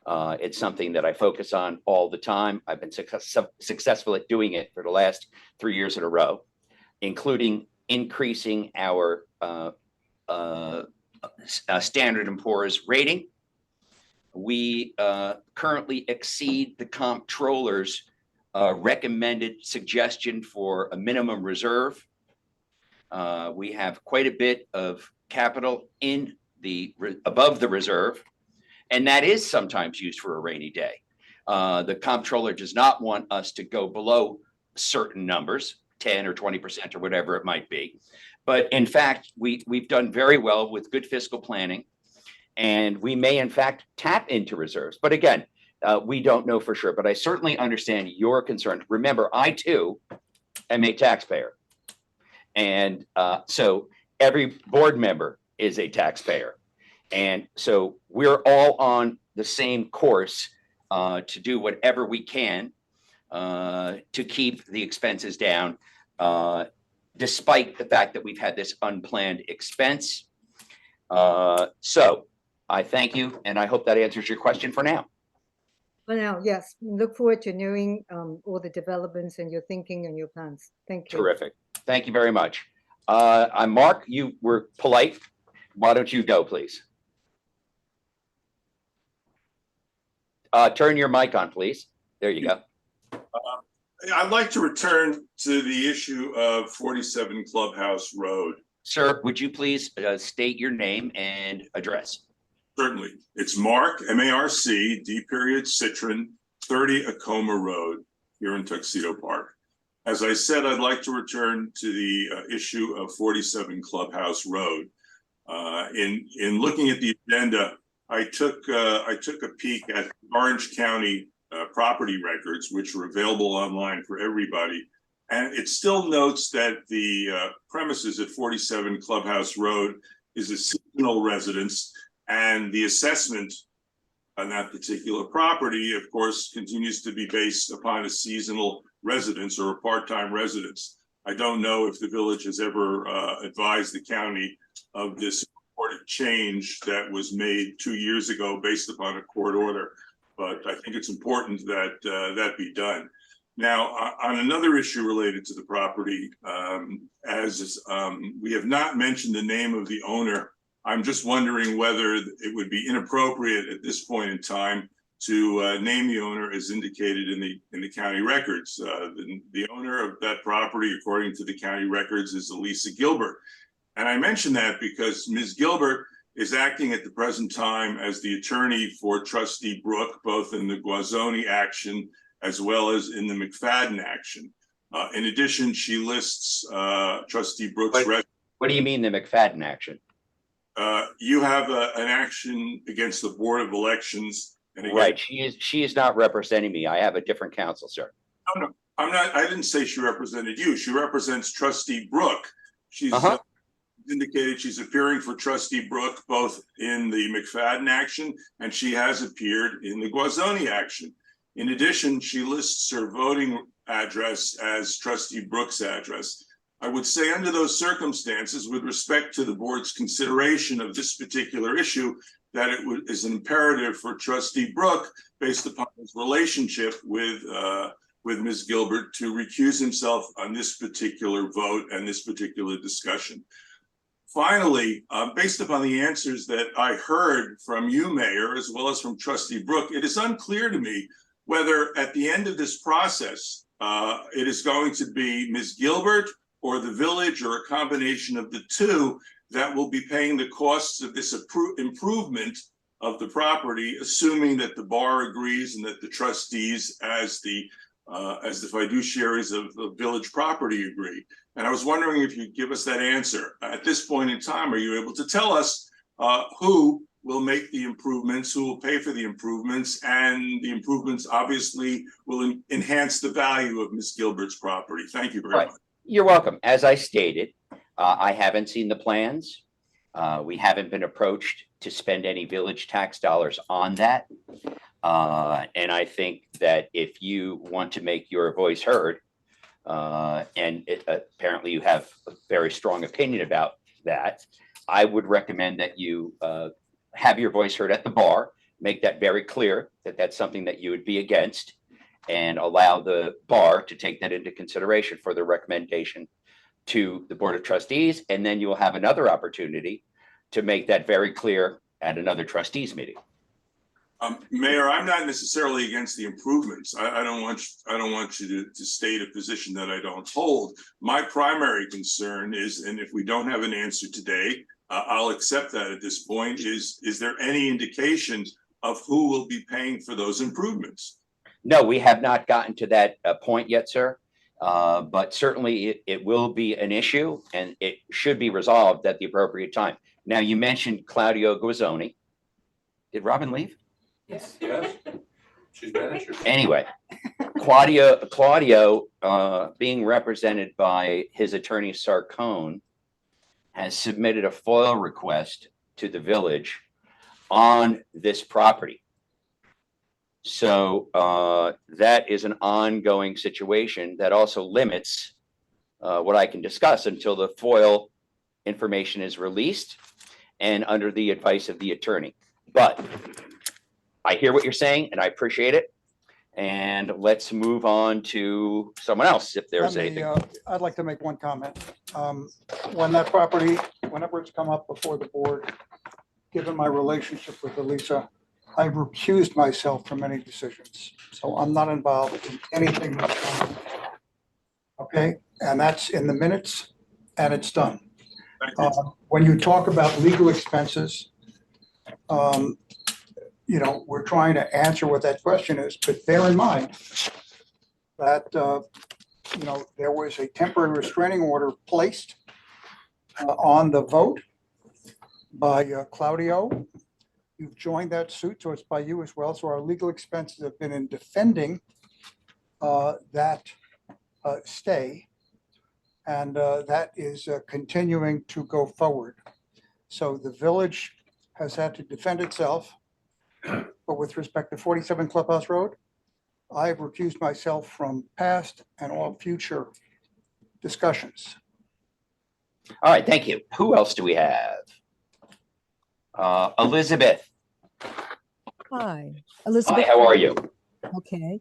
It's something that I focus on all the time. I've been successful at doing it for the last 3 years in a row, including increasing our Standard & Poor's rating. We currently exceed the comptroller's recommended suggestion for a minimum reserve. We have quite a bit of capital in the above the reserve, and that is sometimes used for a rainy day. The comptroller does not want us to go below certain numbers, 10 or 20% or whatever it might be. But in fact, we've done very well with good fiscal planning, and we may in fact tap into reserves. But again, we don't know for sure, but I certainly understand your concern. Remember, I too am a taxpayer. And so every board member is a taxpayer. And so we're all on the same course to do whatever we can to keep the expenses down, despite the fact that we've had this unplanned expense. So I thank you, and I hope that answers your question for now. For now, yes. Look forward to knowing all the developments and your thinking and your plans. Thank you. Terrific. Thank you very much. I'm Mark. You were polite. Why don't you go, please? Turn your mic on, please. There you go. I'd like to return to the issue of 47 Clubhouse Road. Sir, would you please state your name and address? Certainly. It's Mark, M-A-R-C, D-Citron, 30 Acoma Road here in Tuxedo Park. As I said, I'd like to return to the issue of 47 Clubhouse Road. In looking at the agenda, I took a peek at Orange County property records, which are available online for everybody. And it still notes that the premises at 47 Clubhouse Road is a seasonal residence, and the assessment on that particular property, of course, continues to be based upon a seasonal residence or a part-time residence. I don't know if the village has ever advised the county of this important change that was made 2 years ago based upon a court order, but I think it's important that that be done. Now, on another issue related to the property, we have not mentioned the name of the owner. I'm just wondering whether it would be inappropriate at this point in time to name the owner as indicated in the county records. The owner of that property, according to the county records, is Elisa Gilbert. And I mention that because Ms. Gilbert is acting at the present time as the attorney for Trustee Brooke, both in the Guazzoni action as well as in the McFadden action. In addition, she lists Trustee Brooke's. What do you mean the McFadden action? You have an action against the Board of Elections. And Right, she is not representing me. I have a different counsel, sir. No, I'm not. I didn't say she represented you. She represents Trustee Brooke. She's indicated she's appearing for Trustee Brooke both in the McFadden action, and she has appeared in the Guazzoni action. In addition, she lists her voting address as Trustee Brooke's address. I would say under those circumstances, with respect to the board's consideration of this particular issue, that it is imperative for Trustee Brooke, based upon his relationship with Ms. Gilbert, to recuse himself on this particular vote and this particular discussion. Finally, based upon the answers that I heard from you, Mayor, as well as from Trustee Brooke, it is unclear to me whether at the end of this process, it is going to be Ms. Gilbert or the village or a combination of the two that will be paying the costs of this improvement of the property, assuming that the bar agrees and that the trustees as the fiduciaries of the village property agree. And I was wondering if you'd give us that answer. At this point in time, are you able to tell us who will make the improvements, who will pay for the improvements, and the improvements obviously will enhance the value of Ms. Gilbert's property? Thank you very much. You're welcome. As I stated, I haven't seen the plans. We haven't been approached to spend any village tax dollars on that. And I think that if you want to make your voice heard, and apparently you have a very strong opinion about that, I would recommend that you have your voice heard at the bar, make that very clear that that's something that you would be against, and allow the bar to take that into consideration for the recommendation to the Board of Trustees. And then you will have another opportunity to make that very clear at another trustees meeting. Mayor, I'm not necessarily against the improvements. I don't want you to state a position that I don't hold. My primary concern is, and if we don't have an answer today, I'll accept that at this point, is there any indication of who will be paying for those improvements? No, we have not gotten to that point yet, sir. But certainly it will be an issue, and it should be resolved at the appropriate time. Now, you mentioned Claudio Guazzoni. Did Robin leave? Yes. Yes, she's manager. Anyway, Claudio, being represented by his attorney Sarcone, has submitted a FOIL request to the village on this property. So that is an ongoing situation that also limits what I can discuss until the FOIL information is released and under the advice of the attorney. But I hear what you're saying, and I appreciate it. And let's move on to someone else if there's anything. I'd like to make one comment. When that property, whenever it's come up before the board, given my relationship with Elisa, I've recused myself from any decisions. So I'm not involved in anything that's going on. Okay, and that's in the minutes, and it's done. Thank you. When you talk about legal expenses, you know, we're trying to answer what that question is, but bear in mind that, you know, there was a temporary restraining order placed on the vote by Claudio. You've joined that suit, so it's by you as well. So our legal expenses have been in defending that stay, and that is continuing to go forward. So the village has had to defend itself, but with respect to 47 Clubhouse Road, I have recused myself from past and all future discussions. All right, thank you. Who else do we have? Elizabeth. Hi, Hi, Elizabeth. how are you? Okay.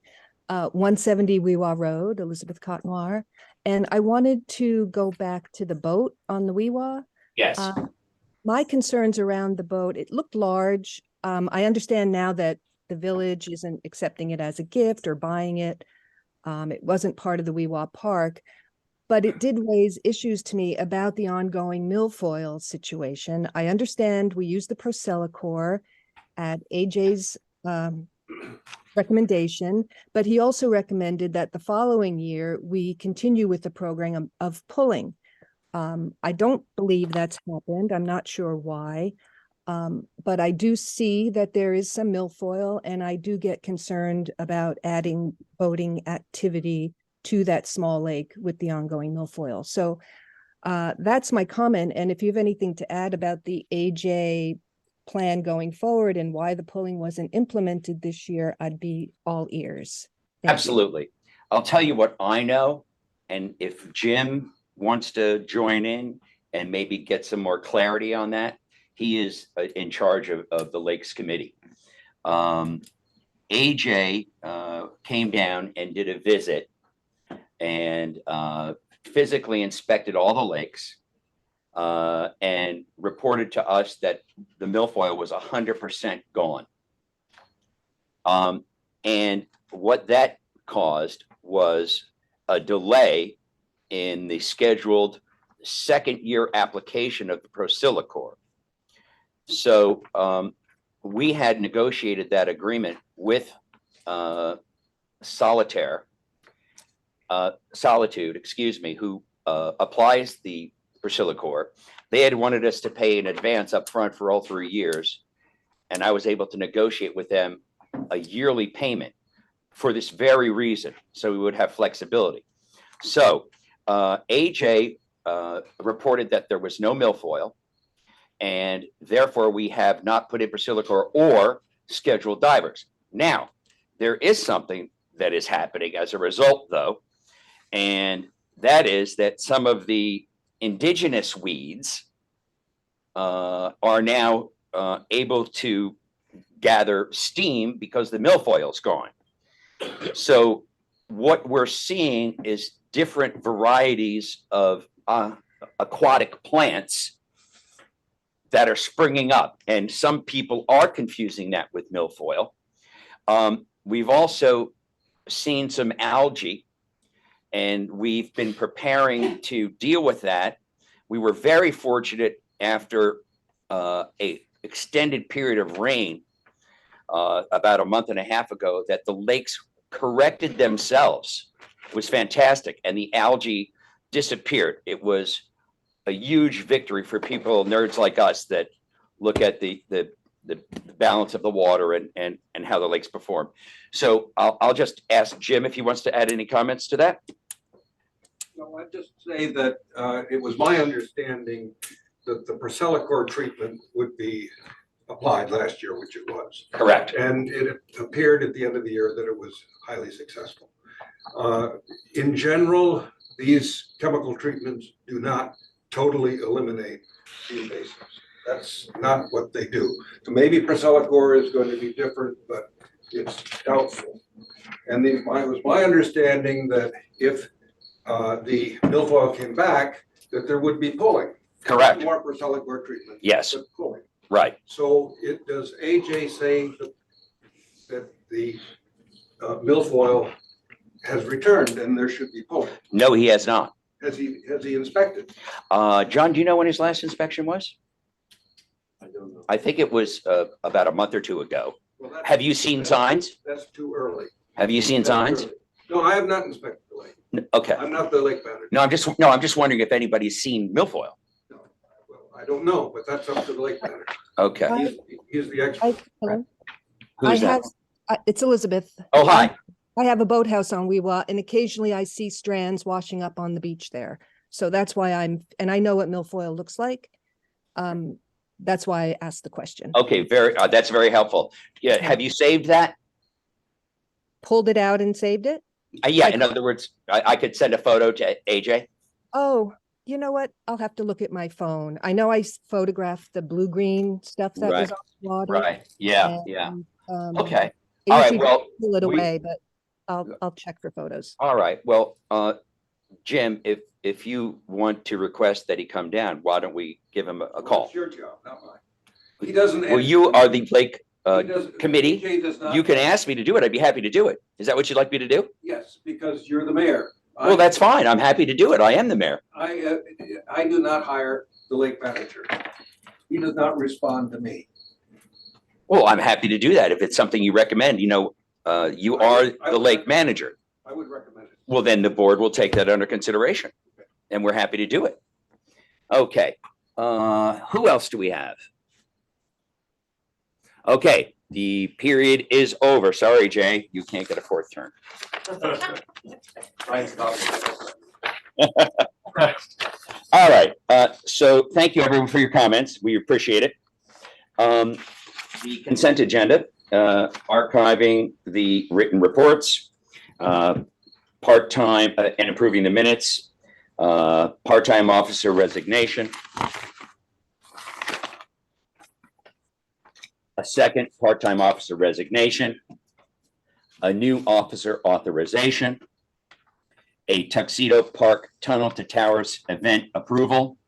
170 Weewa Road, Elizabeth Cotnoir. And I wanted to go back to the boat on the Weewa. Yes. My concerns around the boat, it looked large. I understand now that the village isn't accepting it as a gift or buying it. It wasn't part of the Weewa Park, but it did raise issues to me about the ongoing milfoil situation. I understand we use the Procellacor at AJ's recommendation, but he also recommended that the following year we continue with the program of pulling. I don't believe that's happened. I'm not sure why. But I do see that there is some milfoil, and I do get concerned about adding boating activity to that small lake with the ongoing milfoil. So that's my comment. And if you have anything to add about the AJ plan going forward and why the pulling wasn't implemented this year, I'd be all ears. Thank you. Absolutely. I'll tell you what I know. And if Jim wants to join in and maybe get some more clarity on that, he is in charge of the Lakes Committee. AJ came down and did a visit and physically inspected all the lakes and reported to us that the milfoil was 100% gone. And what that caused was a delay in the scheduled second year application of the Procellacor. So we had negotiated that agreement with Solitude, excuse me, who applies the Procellacor. They had wanted us to pay in advance up front for all 3 years. And I was able to negotiate with them a yearly payment for this very reason. So we would have flexibility. So AJ reported that there was no milfoil, and therefore we have not put in Procellacor or scheduled divers. Now, there is something that is happening as a result, though, and that is that some of the indigenous weeds are now able to gather steam because the milfoil's gone. So what we're seeing is different varieties of aquatic plants that are springing up, and some people are confusing that with milfoil. We've also seen some algae, and we've been preparing to deal with that. We were very fortunate after a extended period of rain about a month and a half ago that the lakes corrected themselves. It was fantastic, and the algae disappeared. It was a huge victory for people, nerds like us, that look at the balance of the water and how the lakes perform. So I'll just ask Jim if he wants to add any comments to that. No, I'd just say that it was my understanding that the Procellacor treatment would be applied last year, which it was. Correct. And it appeared at the end of the year that it was highly successful. In general, these chemical treatments do not totally eliminate the invasives. That's not what they do. So maybe Procellacor is going to be different, but it's doubtful. And it was my understanding that if the milfoil came back, that there would be pulling. Correct. More Procellacor treatment. Yes. But pulling. Right. So does AJ say that the milfoil has returned and there should be pulling? No, he has not. Has he inspected? John, do you know when his last inspection was? I don't know. I think it was about a month or two ago. Well, that's- Have you seen signs? That's too early. Have you seen That's signs? early. No, I have not inspected the lake. Okay. I'm not the lake manager. No, I'm just wondering if anybody's seen milfoil. No. Well, I don't know, but that's up to the lake manager. Okay. He's the expert. Hello. Who's that? It's Elizabeth. Oh, hi. I have a boathouse on Weewa, and occasionally I see strands washing up on the beach there. So that's why and I know what milfoil looks like. That's why I asked the question. Okay, that's very helpful. Yeah, have you saved that? Pulled it out and saved it? Yeah, in other words, I could send a photo to AJ. Oh, you know what? I'll have to look at my phone. I know I photographed the blue-green stuff that was on the water. Right, yeah, yeah. and, Okay, I all right, usually well, pull it we- away, but I'll check for photos. all right, well, Jim, if you want to request that he come down, why don't we give him a call? It's your job, not mine. He doesn't. Well, you are the Lake he doesn't- committee. AJ does not- You can ask me to do it. I'd be happy to do it. Is that what you'd like me to do? Yes, because you're the mayor. Well, that's fine. I'm happy to do it. I am the mayor. I do not hire the lake manager. He does not respond to me. Well, I'm happy to do that if it's something you recommend. You know, you are the lake manager. I would recommend it. Well, then the board will take that under consideration, and we're happy to do it. Okay, who else do we have? Okay, the period is over. Sorry, Jay, you can't get a fourth turn. All right, so thank you everyone for your comments. We appreciate it. The consent agenda, archiving the written reports, part-time and approving the minutes, part-time officer resignation, a second part-time officer resignation, a new officer authorization, a Tuxedo Park Tunnel to Towers event approval,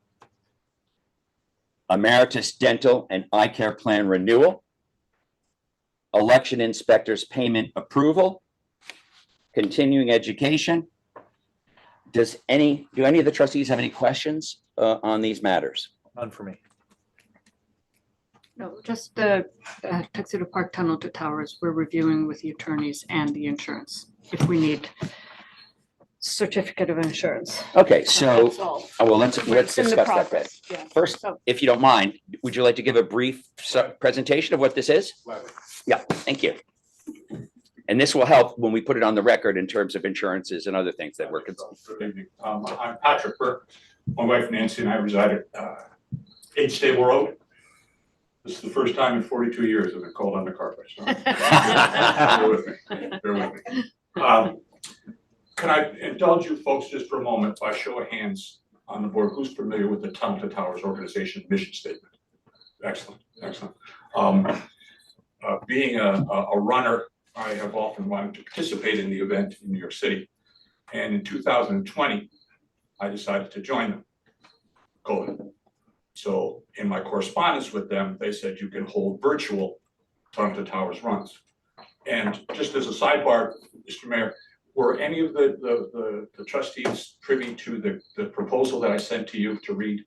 emeritus dental and eye care plan renewal, election inspectors payment approval, continuing education. Do any of the trustees have any questions on these matters? None for me. No, just the Tuxedo Park Tunnel to Towers, we're reviewing with the attorneys and the insurance, if we need certificate of insurance. Okay, so, That's all. well, let's It's in the discuss that bit. progress, yeah. First, So- if you don't mind, would you like to give a brief presentation of what this is? Yeah, thank you. And this will help when we put it on the record in terms of insurances and other things that we're concerned. Good evening. I'm Patrick Burke. My wife Nancy and I reside at 8 Stable Road. This is the first time in 42 years I've been called on the carpet. So bear with me. Bear with me. Can I indulge you folks just for a moment by show of hands on the board? Who's familiar with the Tunnel to Towers organization mission statement? Excellent, excellent. being a runner, I have often wanted to participate in the event in New York City. And in 2020, I decided to join them. COVID. So in my correspondence with them, they said you can hold virtual Tunnel to Towers runs. And just as a sidebar, Mr. Mayor, were any of the trustees privy to the proposal that I sent to you to read?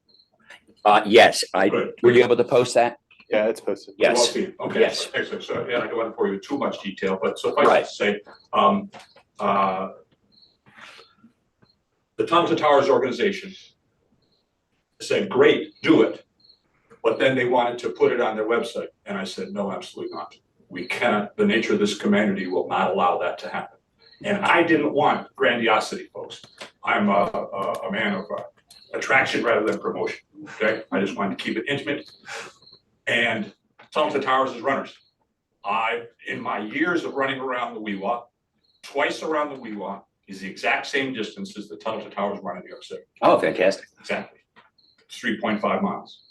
Yes, Good. were you able to post that? Yeah, it's posted. You all Yes. see it? Okay, Yes. excellent. So, yeah, I don't want to bore you with too much detail, but suffice Right. it to say, the Tunnel to Towers organization said, great, do it. But then they wanted to put it on their website. And I said, no, absolutely not. We cannot, the nature of this community will not allow that to happen. And I didn't want grandiosity, folks. I'm a man of attraction rather than promotion, okay? I just wanted to keep it intimate. And Tunnel to Towers is runners. In my years of running around the WeWa, twice around the WeWa is the exact same distance as the Tunnel to Towers run in New York City. Oh, fantastic. Exactly. It's 3.5 miles.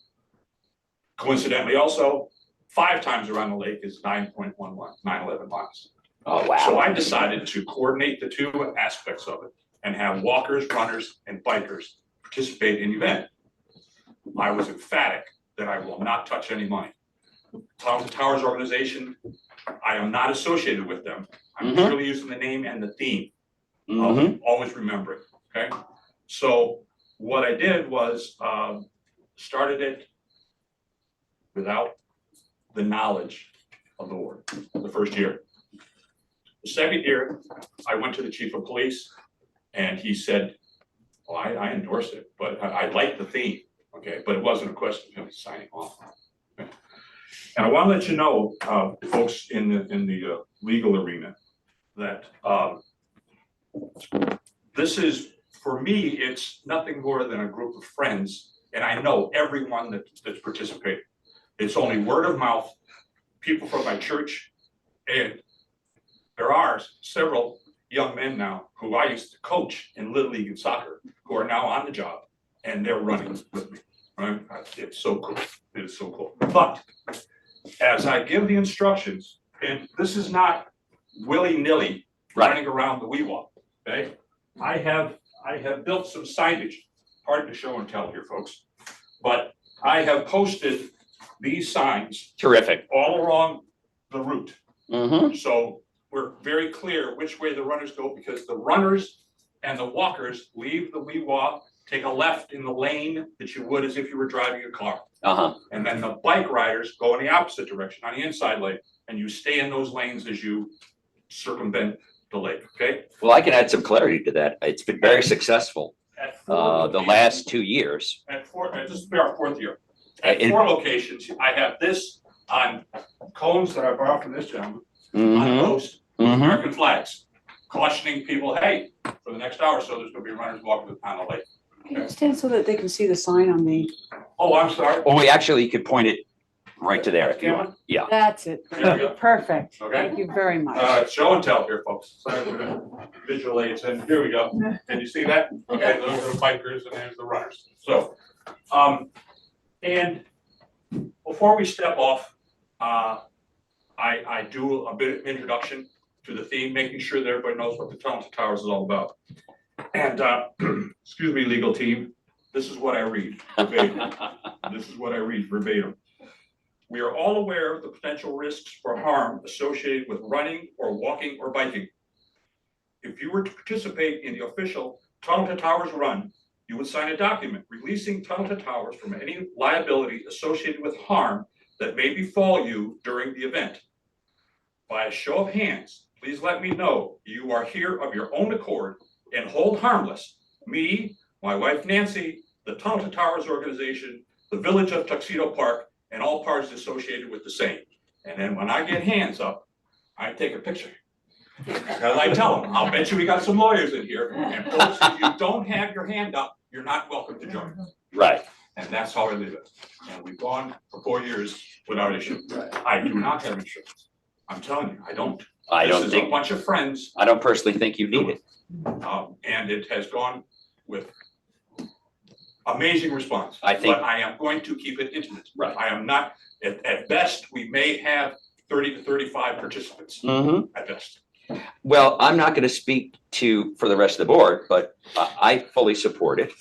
Coincidentally, also, 5 times around the lake is 9.11 miles. Oh, wow. So I decided to coordinate the two aspects of it and have walkers, runners, and bikers participate in the event. I was emphatic that I will not touch any money. Tunnel to Towers organization, I am not associated with them. I'm purely using the name and the theme. I'll always remember it, okay? So what I did was started it without the knowledge of the board the first year. The second year, I went to the chief of police and he said, well, I endorse it, but I like the theme, okay? But it wasn't a question of him signing off. Okay? And I want to let you know, folks in the legal arena, that this is, for me, it's nothing more than a group of friends, and I know everyone that's participating. It's only word of mouth, people from my church, and there are several young men now who I used to coach in Little League and soccer who are now on the job, and they're running with me. Right? It's so cool. It is so cool. But as I give the instructions, and this is not willy-nilly running around the WeWa, okay? I have built some signage, hard to show and tell here, folks, but I have posted these signs. Terrific. All along the route. Mm-hmm. So we're very clear which way the runners go, because the runners and the walkers leave the WeWa, take a left in the lane that you would as if you were driving a car. Uh-huh. And then the bike riders go in the opposite direction on the inside lane, and you stay in those lanes as you circumvent the lake, okay? Well, I can add some clarity to that. It's been very successful At the last 2 years. this will be our 4th year. At In- 4 locations, I have this on cones that I borrowed from this gentleman, on Mhm. post, American flags, cautioning people, hey, for the next hour or so, there's gonna be runners walking on the lake. Can you stand so that they can see the sign on the, Oh, I'm sorry. Well, we actually could point it right to there if you want. Yeah. that's it. There we go. Perfect. Okay. Thank you very much. Show and tell here, folks. Sorry for the visual aids, and here we go. Can you see that? Okay, those are the bikers and there's the runners. So, and before we step off, I do a bit of introduction to the theme, making sure that everybody knows what the Tunnel to Towers is all about. And, excuse me, legal team, this is what I read verbatim. This is what I read verbatim. We are all aware of the potential risks for harm associated with running or walking or biking. If you were to participate in the official Tunnel to Towers run, you would sign a document releasing Tunnel to Towers from any liability associated with harm that may befall you during the event. By a show of hands, please let me know you are here of your own accord and hold harmless me, my wife Nancy, the Tunnel to Towers organization, the Village of Tuxedo Park, and all parties associated with the same. And then when I get hands up, I take a picture. As I tell them, I'll bet you we got some lawyers in here, and folks, if you don't have your hand up, you're not welcome to join. Right. And that's how I leave it. And we've gone for 4 years without issue. I do not have insurance. I'm telling you, I don't. I don't This is a think, bunch of friends, I don't personally think you need it. and it has gone with amazing response. I think- But I am going to keep it intimate. Right. I am not, at best, we may have 30 to 35 participants Mhm. at best. Well, I'm not going to speak for the rest of the board, but I fully support it.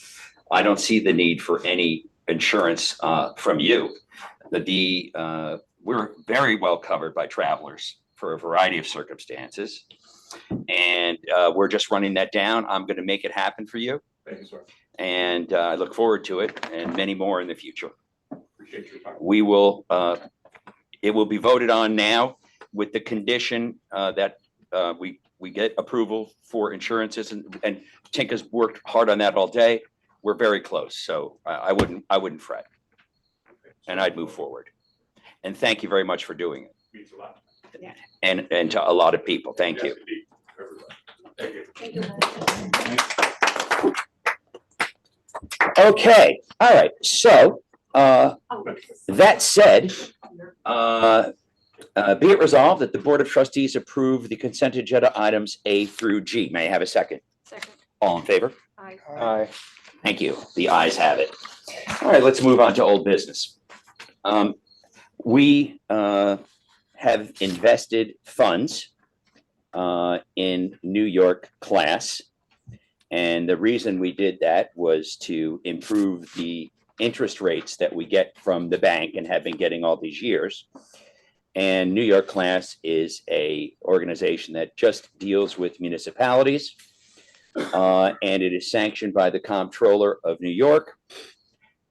I don't see the need for any insurance from you. We're very well covered by travelers for a variety of circumstances. And we're just running that down. I'm going to make it happen for you. Thank you, sir. And I look forward to it and many more in the future. Appreciate your time. We will, it will be voted on now with the condition that we get approval for insurances, and Tinka's worked hard on that all day. We're very close, so I wouldn't fret. And I'd move forward. And thank you very much for doing it. Means a lot. And to a lot of people, thank you. Yes, indeed. Everybody. Thank you. Okay, all right, so that said, be it resolved that the Board of Trustees approve the consent agenda items A through G. May I have a second? Second. All in favor? Aye. Aye. Thank you. The ayes have it. All right, let's move on to old business. We have invested funds in New York class. And the reason we did that was to improve the interest rates that we get from the bank and have been getting all these years. And New York class is a organization that just deals with municipalities. And it is sanctioned by the Comptroller of New York.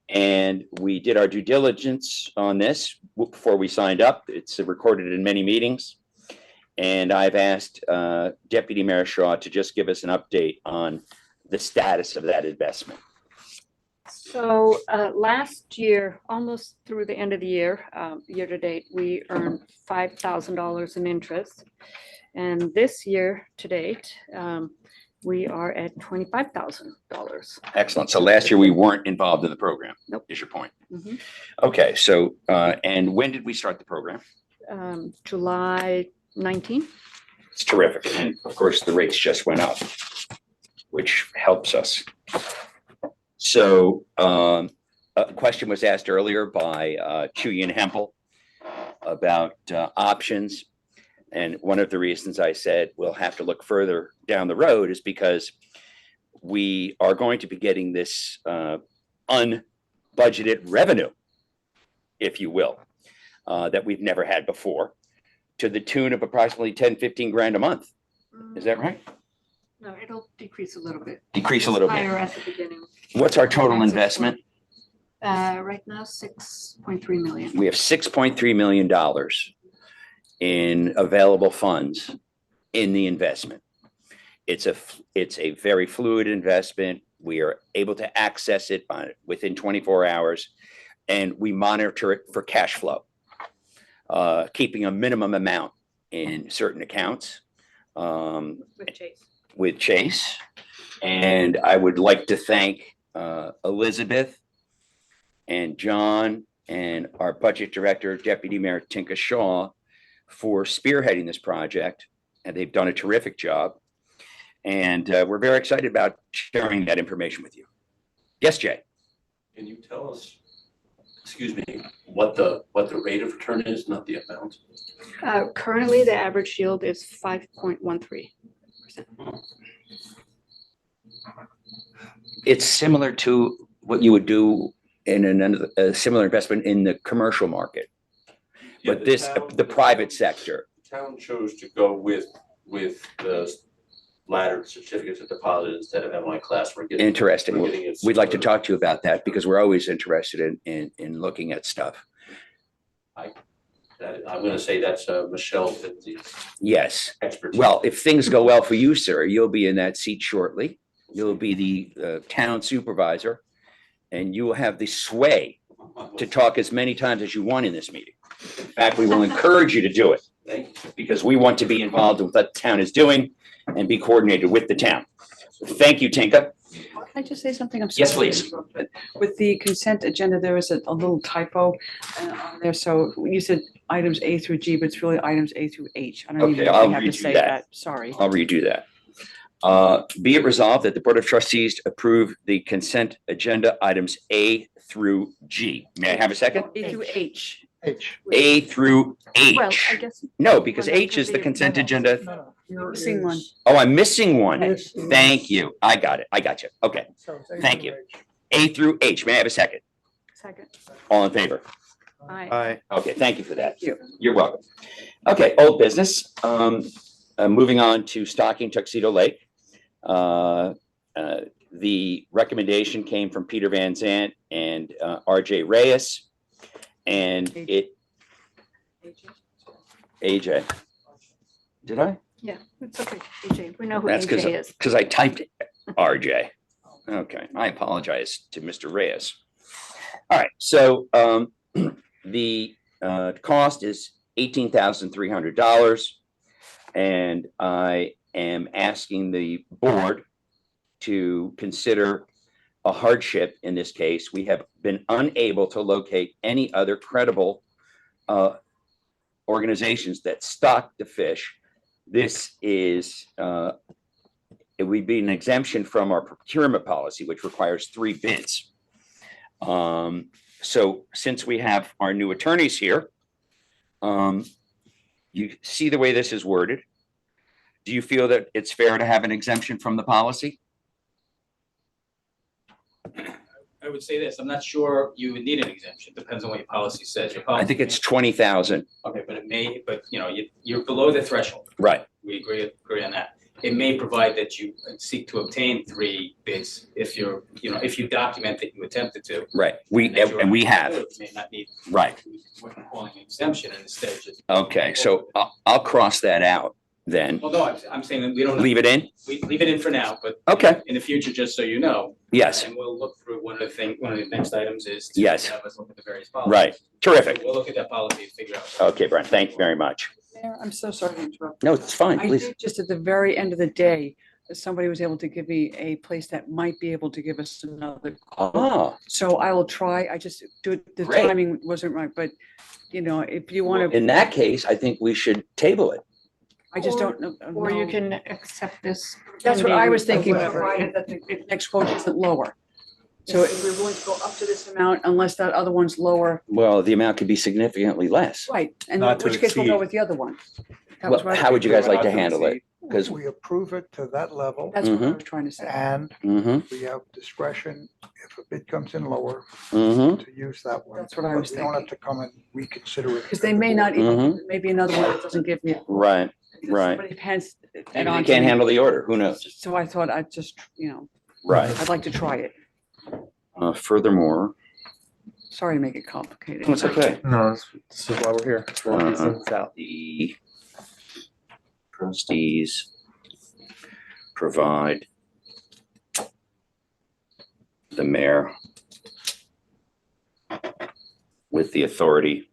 And we did our due diligence on this before we signed up. It's recorded in many meetings. And I've asked Deputy Mayor Shaw to just give us an update on the status of that investment. So last year, almost through the end of the year, year to date, we earned $5,000 in interest. And this year to date, we are at $25,000. Excellent. So last year we weren't involved in the program. Nope. Is your point? Mhm. Okay, so and when did we start the program? July 19. It's terrific. And of course, the rates just went up, which helps us. So a question was asked earlier by Chuyin Hempel about options. And one of the reasons I said we'll have to look further down the road is because we are going to be getting this unbudgeted revenue, if you will, that we've never had before, to the tune of approximately 10, 15 grand a month. Is that right? No, it'll decrease a little bit. Decrease a little bit. Higher at the beginning. What's our total investment? Right now, 6.3 million. We have $6.3 million in available funds in the investment. It's a very fluid investment. We are able to access it within 24 hours, and we monitor it for cash flow, keeping a minimum amount in certain accounts. With Chase. With Chase. And I would like to thank Elizabeth and John and our budget director, Deputy Mayor Tinka Shaw, for spearheading this project. And they've done a terrific job. And we're very excited about sharing that information with you. Yes, Jay? Can you tell us, excuse me, what the rate of return is, not the amount? Currently, the average yield is 5.13%. It's similar to what you would do in a similar investment in the commercial market. Yeah, But the private sector. The town chose to go with the laddered certificates of deposit instead of MI class. Interesting. We're getting it We'd like to similar. talk to you about that because we're always interested in looking at stuff. I'm gonna say that's Michelle Finzi's Yes. expertise. Well, if things go well for you, sir, you'll be in that seat shortly. You'll be the town supervisor, and you will have the sway to talk as many times as you want in this meeting. In fact, we will encourage you to do it Thank you. because we want to be involved in what the town is doing and be coordinated with the town. Thank you, Tinka. Can I just say something? I'm Yes, sorry. please. With the consent agenda, there was a little typo on there. So you said items A through G, but it's really items A through H. I don't even Okay, know if I'll we have to redo say that. that. Sorry. I'll redo that. Be it resolved that the Board of Trustees approve the consent agenda items A through G. May I have a second? A through H. H. A through Well, I H. guess. No, because well, that H could is the be- consent No, no, agenda. no, no. Here Missing one. is- Oh, I'm missing one. this is- Thank you. I got it. I got you. Okay. So it's A Thank through you. H. A through H. May I have a second? Second. All in favor? Aye. Okay, thank you for that. Thank you. You're welcome. Okay, old business. Moving on to Stocking Tuxedo Lake. The recommendation came from Peter Van Zant and RJ Reyes. And it, AJ. Did I? Yeah, it's okay, AJ. We know who That's AJ is. because I typed RJ. Okay, I apologize to Mr. Reyes. All right, so the cost is $18,300. And I am asking the board to consider a hardship in this case. We have been unable to locate any other credible organizations that stock the fish. This is, it would be an exemption from our procurement policy, which requires 3 bids. So since we have our new attorneys here, you see the way this is worded. Do you feel that it's fair to have an exemption from the policy? I would say this, I'm not sure you would need an exemption, depends on what your policy says. Your I policy think it's 20,000. Okay, but it may, but you know, you're below the threshold. Right. We agree on that. It may provide that you seek to obtain 3 bids if you're, you know, if you document that you attempted to. Right. We have. You may not need. Right. What I'm calling an exemption in the stage. Okay, so I'll cross that out then. Well, no, I'm saying that we don't. Leave it in? We leave it in for now, but. Okay. In the future, just so you know. Yes. And we'll look through one of the next items is. To Yes. have us look at the various policies. Right. Terrific. We'll look at that policy and figure out. Okay, Brent, thank you very much. Mayor, I'm so sorry to interrupt. No, it's fine, I please. did just at the very end of the day, somebody was able to give me a place that might be able to give us another call. Oh, So I will try. I just do it, the Great. timing wasn't right, but you know, if you want to, in that case, I think we should table it. I just don't know. Or you know. can accept this. That's what I was thinking, Whatever. provided that the next quote isn't lower. So if we're willing to go up to this amount, unless that other one's lower, Well, the amount could be significantly less. right, and Not in to which case we'll go exceed. with the other one. That was Well, what I how was would you guys like to Not to handle it? exceed. Because, We approve it to that level That's what I was trying to say. and mm-hmm, we have discretion if a bid comes in lower mm-hmm, to use that one. That's what I But was we don't have thinking. to come and reconsider it. Because they may not even, maybe another one that doesn't give me. right, right. Somebody hands it Maybe on they to can't me. handle the order, who knows? So I thought I'd just, you know, Right. I'd like to try it. Furthermore, Sorry to make it complicated. it's okay. No, this is why we're here. We're working Uh-uh. things out. The trustees provide the mayor with the authority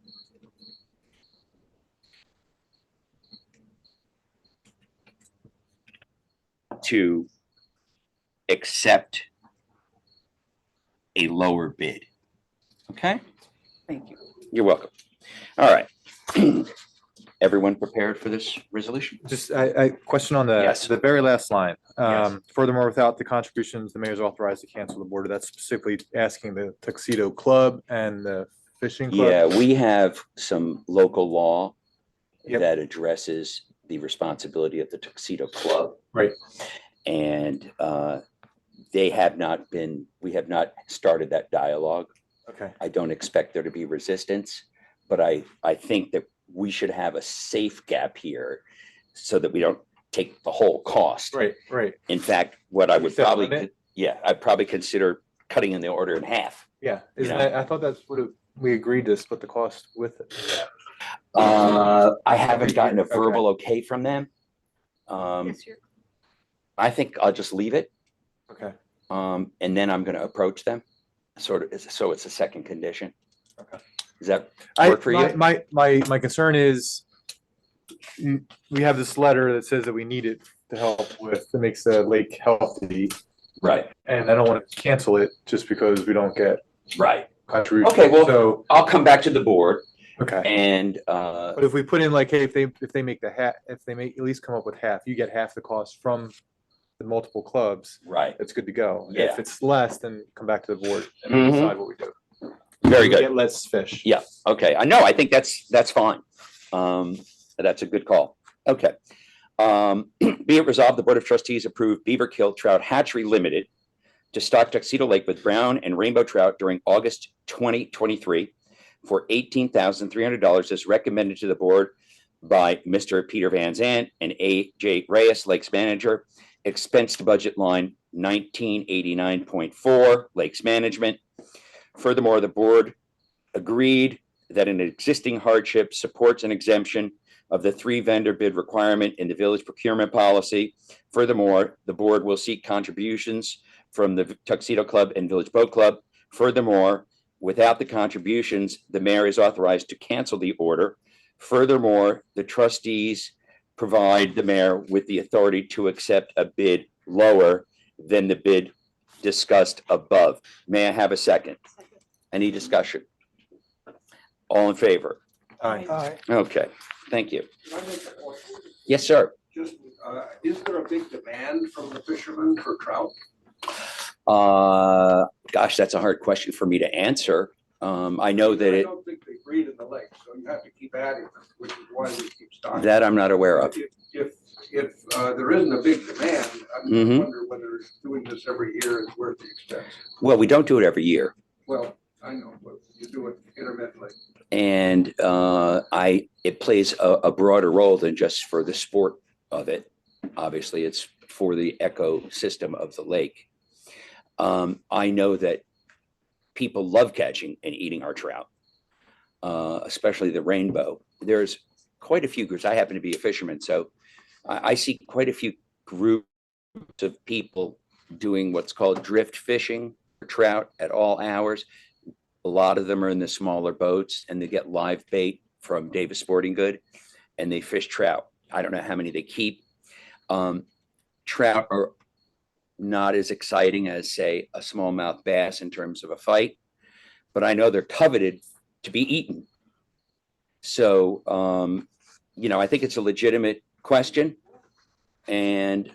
to accept a lower bid. Okay? Thank you. You're welcome. All right. Everyone prepared for this resolution? Just, I question on the, Yes. the very last line. Yes. Furthermore, without the contributions, the mayor is authorized to cancel the board. That's specifically asking the Tuxedo Club and the fishing club. Yeah, we have some local law Yep. that addresses the responsibility of the Tuxedo Club. Right. And they have not been, we have not started that dialogue. Okay. I don't expect there to be resistance, but I think that we should have a safe gap here so that we don't take the whole cost. Right, right. In fact, what I would Set a probably, limit? yeah, I'd probably consider cutting in the order in half. Yeah, You isn't know. that, I thought that's what we agreed to split the cost with it. I haven't gotten a verbal okay from them. Yes, you're- I think I'll just leave it. Okay. And then I'm gonna approach them, sort of, so it's a second condition. Okay. Does that I, work for you? my concern is we have this letter that says that we need it to help with, that makes the lake healthy. Right, And I don't want to cancel it just because we don't get right. contribution. Okay, well, So, I'll come back to the board okay. and, But if we put in like, hey, if they make the half, if they make, at least come up with half, you get half the cost from the multiple clubs, right, it's good to go. Yeah. If it's less, then come back to the board and Mhm. decide what we do. Very We good. Get less fish. Yeah, okay. I know, I think that's fine. That's a good call. Okay. Be it resolved, the Board of Trustees approved Beaver Kill Trout Hatchery Limited to stock Tuxedo Lake with brown and rainbow trout during August 2023 for $18,300 as recommended to the board by Mr. Peter Van Zandt and A.J. Reyes, Lakes Manager. Expense to budget line 1989.4, Lakes Management. Furthermore, the board agreed that an existing hardship supports an exemption of the 3 vendor bid requirement in the village procurement policy. Furthermore, the board will seek contributions from the Tuxedo Club and Village Boat Club. Furthermore, without the contributions, the mayor is authorized to cancel the order. Furthermore, the trustees provide the mayor with the authority to accept a bid lower than the bid discussed above. May I have a second? Any discussion? All in favor? Aye. Okay, thank you. Can I make a point? Yes, sir. Just, is there a big demand from the fishermen for trout? Gosh, that's a hard question for me to answer. I know that I it, don't think they breed in the lake, so you have to keep adding them, which is why we keep stocking. that I'm not aware of. If there isn't a big demand, I Mhm. wonder whether doing this every year is worth the expense. Well, we don't do it every year. Well, I know, but you do it intermittently. And it plays a broader role than just for the sport of it. Obviously, it's for the ecosystem of the lake. I know that people love catching and eating our trout, especially the rainbow. There's quite a few groups. I happen to be a fisherman, so I see quite a few groups of people doing what's called drift fishing for trout at all hours. A lot of them are in the smaller boats and they get live bait from Davis Sporting Good and they fish trout. I don't know how many they keep. Trout are not as exciting as, say, a smallmouth bass in terms of a fight, but I know they're coveted to be eaten. So, I think it's a legitimate question and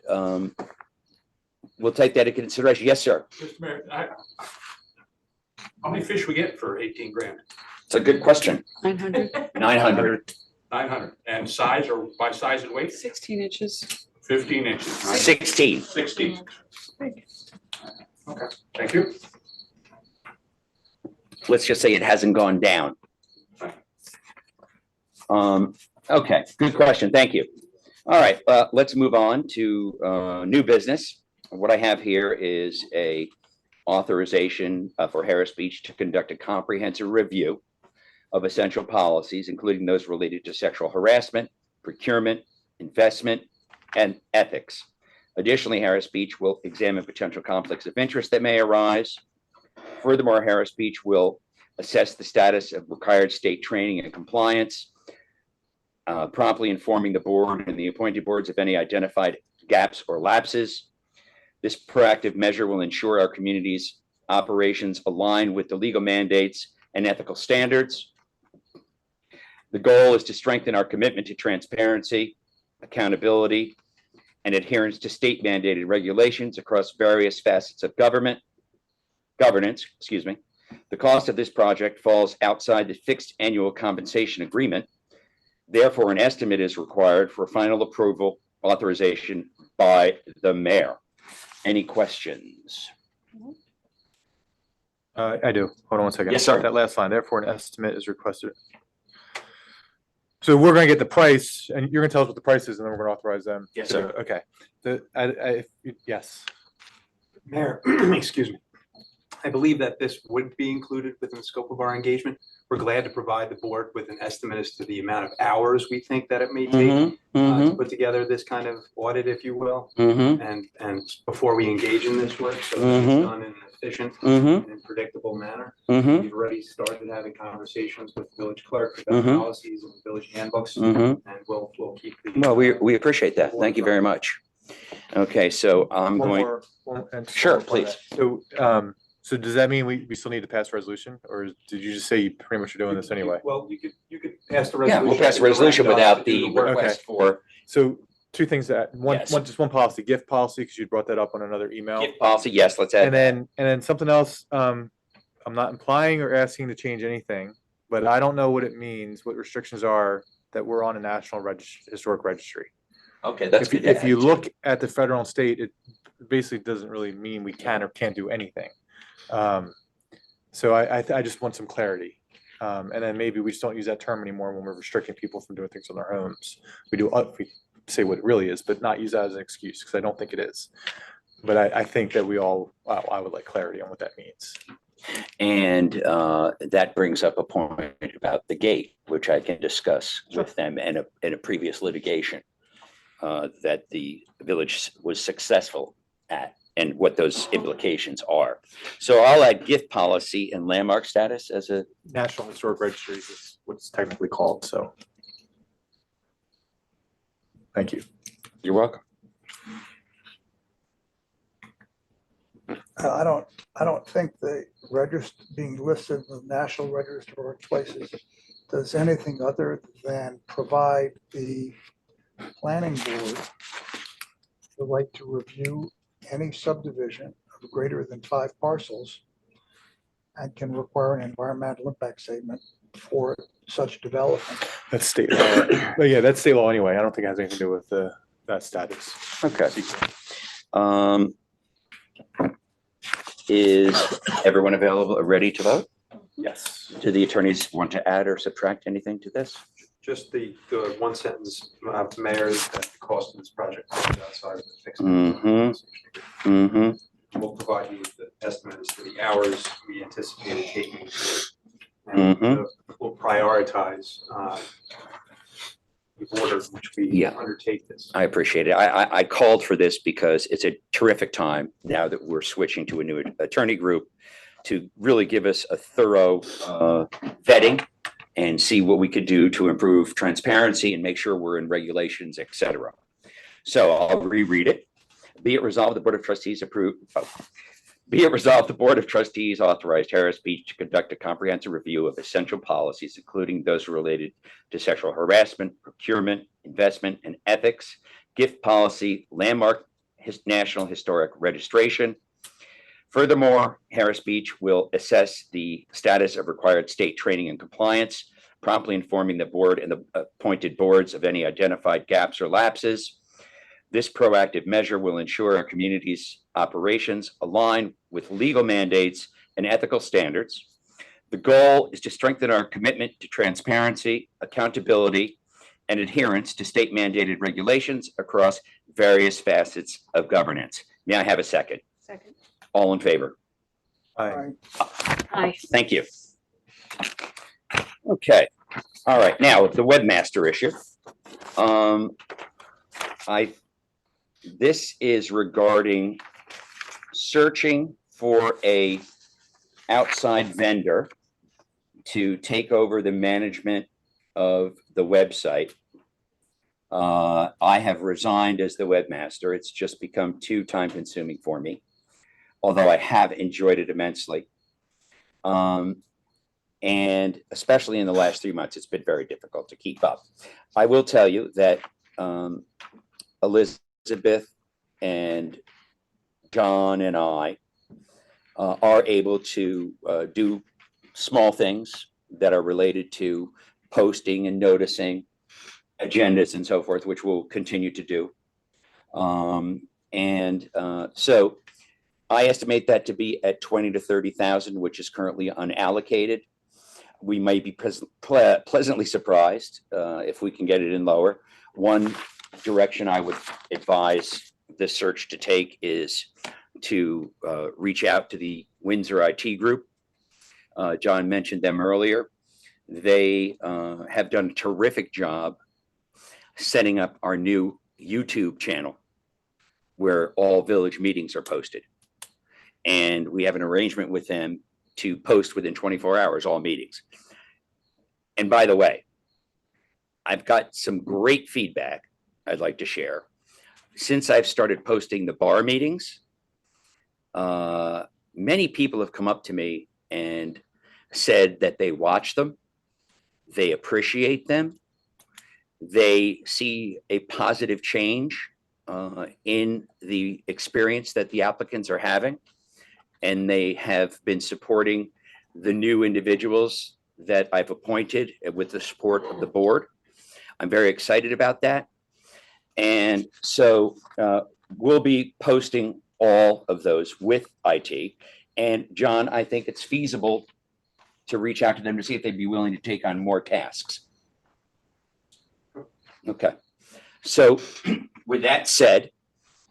we'll take that into consideration. Yes, sir. Mr. Mayor, how many fish we get for 18 grand? It's a good question. 900, 900, 900. And size or by size and weight? 16 inches. 15 inches. 16. 16. Okay, thank you. Let's just say it hasn't gone down. Okay, good question. Thank you. All right, let's move on to new business. What I have here is a authorization for Harris Beach to conduct a comprehensive review of essential policies, including those related to sexual harassment, procurement, investment, and ethics. Additionally, Harris Beach will examine potential conflicts of interest that may arise. Furthermore, Harris Beach will assess the status of required state training and compliance, promptly informing the board and the appointed boards of any identified gaps or lapses. This proactive measure will ensure our community's operations align with the legal mandates and ethical standards. The goal is to strengthen our commitment to transparency, accountability, and adherence to state mandated regulations across various facets of governance. The cost of this project falls outside the fixed annual compensation agreement. Therefore, an estimate is required for final approval authorization by the mayor. Any questions? I do. Hold on one second. Yes, sir. That last line, therefore an estimate is requested. So we're gonna get the price and you're gonna tell us what the price is and then we're gonna authorize them. Yes, to- sir. Okay. Yes. Mayor, excuse me. I believe that this would be included within the scope of our engagement. We're glad to provide the board with an estimate as to the amount of hours we think that it may take to put together this kind of audit, if you will. And before we engage in this work, so that it's done in an efficient and predictable manner. We've already started having conversations with the village clerk about policies and village handbooks, and we'll keep the. Well, we appreciate that. Thank you very much. Okay, so I'm going. Sure, please. So does that mean we still need to pass a resolution or did you just say you pretty much are doing this anyway? Well, you could pass the Yeah, resolution. we'll pass the resolution without the request for So two things that, Yes. just one policy, gift policy, because you brought that up on another email. gift policy. Yes, let's add. And then something else, I'm not implying or asking to change anything, but I don't know what it means, what restrictions are that we're on a national historic registry. Okay, that's If you, good to if you add. look at the federal and state, it basically doesn't really mean we can or can't do anything. So I just want some clarity. And then maybe we just don't use that term anymore when we're restricting people from doing things on their homes. We say what it really is, but not use that as an excuse, because I don't think it is. But I think that I would like clarity on what that means. And that brings up a point about the gate, which I can discuss with them in a previous litigation that the village was successful at, and what those implications are. So I'll add gift policy and landmark status as a National Historic Registry is what it's technically called, so. Thank you. You're welcome. I don't think the being listed in the National Register of Places does anything other than provide the planning board the right to review any subdivision of greater than 5 parcels and can require an environmental impact statement for such development. That's state law. But yeah, that's state law anyway. I don't think it has anything to do with that status. Okay. Is everyone available, ready to vote? Yes. Do the attorneys want to add or subtract anything to this? Just the one sentence, Mayor, that the cost of this project is outside of the fixed. We'll provide you with the estimates for the hours we anticipated taking. And we'll prioritize the order in which we undertake this. I appreciate it. I called for this because it's a terrific time now that we're switching to a new attorney group to really give us a thorough vetting and see what we could do to improve transparency and make sure we're in regulations, et cetera. So I'll reread it. Be it resolved, the Board of Trustees Be it resolved, the Board of Trustees authorized Harris Beach to conduct a comprehensive review of essential policies, including those related to sexual harassment, procurement, investment, and ethics, gift policy, landmark, national historic registration. Furthermore, Harris Beach will assess the status of required state training and compliance, promptly informing the board and the appointed boards of any identified gaps or lapses. This proactive measure will ensure our community's operations align with legal mandates and ethical standards. The goal is to strengthen our commitment to transparency, accountability, and adherence to state mandated regulations across various facets of governance. May I have a second? Second. All in favor? Aye. Aye. Thank you. Okay. All right. Now, the webmaster issue. This is regarding searching for a outside vendor to take over the management of the website. I have resigned as the webmaster. It's just become too time consuming for me, although I have enjoyed it immensely. And especially in the last 3 months, it's been very difficult to keep up. I will tell you that Elizabeth and John and I are able to do small things that are related to posting and noticing agendas and so forth, which we'll continue to do. So I estimate that to be at 20 to 30,000, which is currently unallocated. We might be pleasantly surprised if we can get it in lower. One direction I would advise this search to take is to reach out to the Windsor IT Group. John mentioned them earlier. They have done a terrific job setting up our new YouTube channel where all village meetings are posted. And we have an arrangement with them to post within 24 hours, all meetings. And by the way, I've got some great feedback I'd like to share. Since I've started posting the bar meetings, many people have come up to me and said that they watch them, they appreciate them, they see a positive change in the experience that the applicants are having, and they have been supporting the new individuals that I've appointed with the support of the board. I'm very excited about that. And so we'll be posting all of those with IT. And John, I think it's feasible to reach out to them to see if they'd be willing to take on more tasks. Okay. So with that said,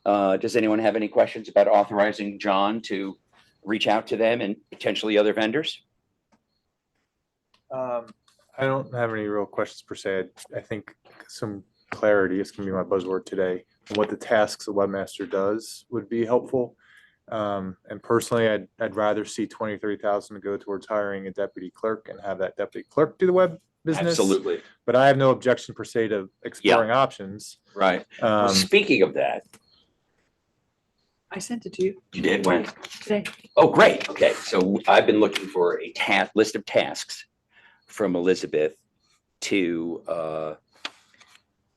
does anyone have any questions about authorizing John to reach out to them and potentially other vendors? I don't have any real questions per se. I think some clarity is going to be my buzzword today. And what the tasks a webmaster does would be helpful. And personally, I'd rather see 20, 30,000 to go towards hiring a deputy clerk and have that deputy clerk do the web business. Absolutely. But I have no objection per se to exploring options. Right. Well, speaking of that, I sent it to you you did when? today. Oh, great. Okay. So I've been looking for a list of tasks from Elizabeth to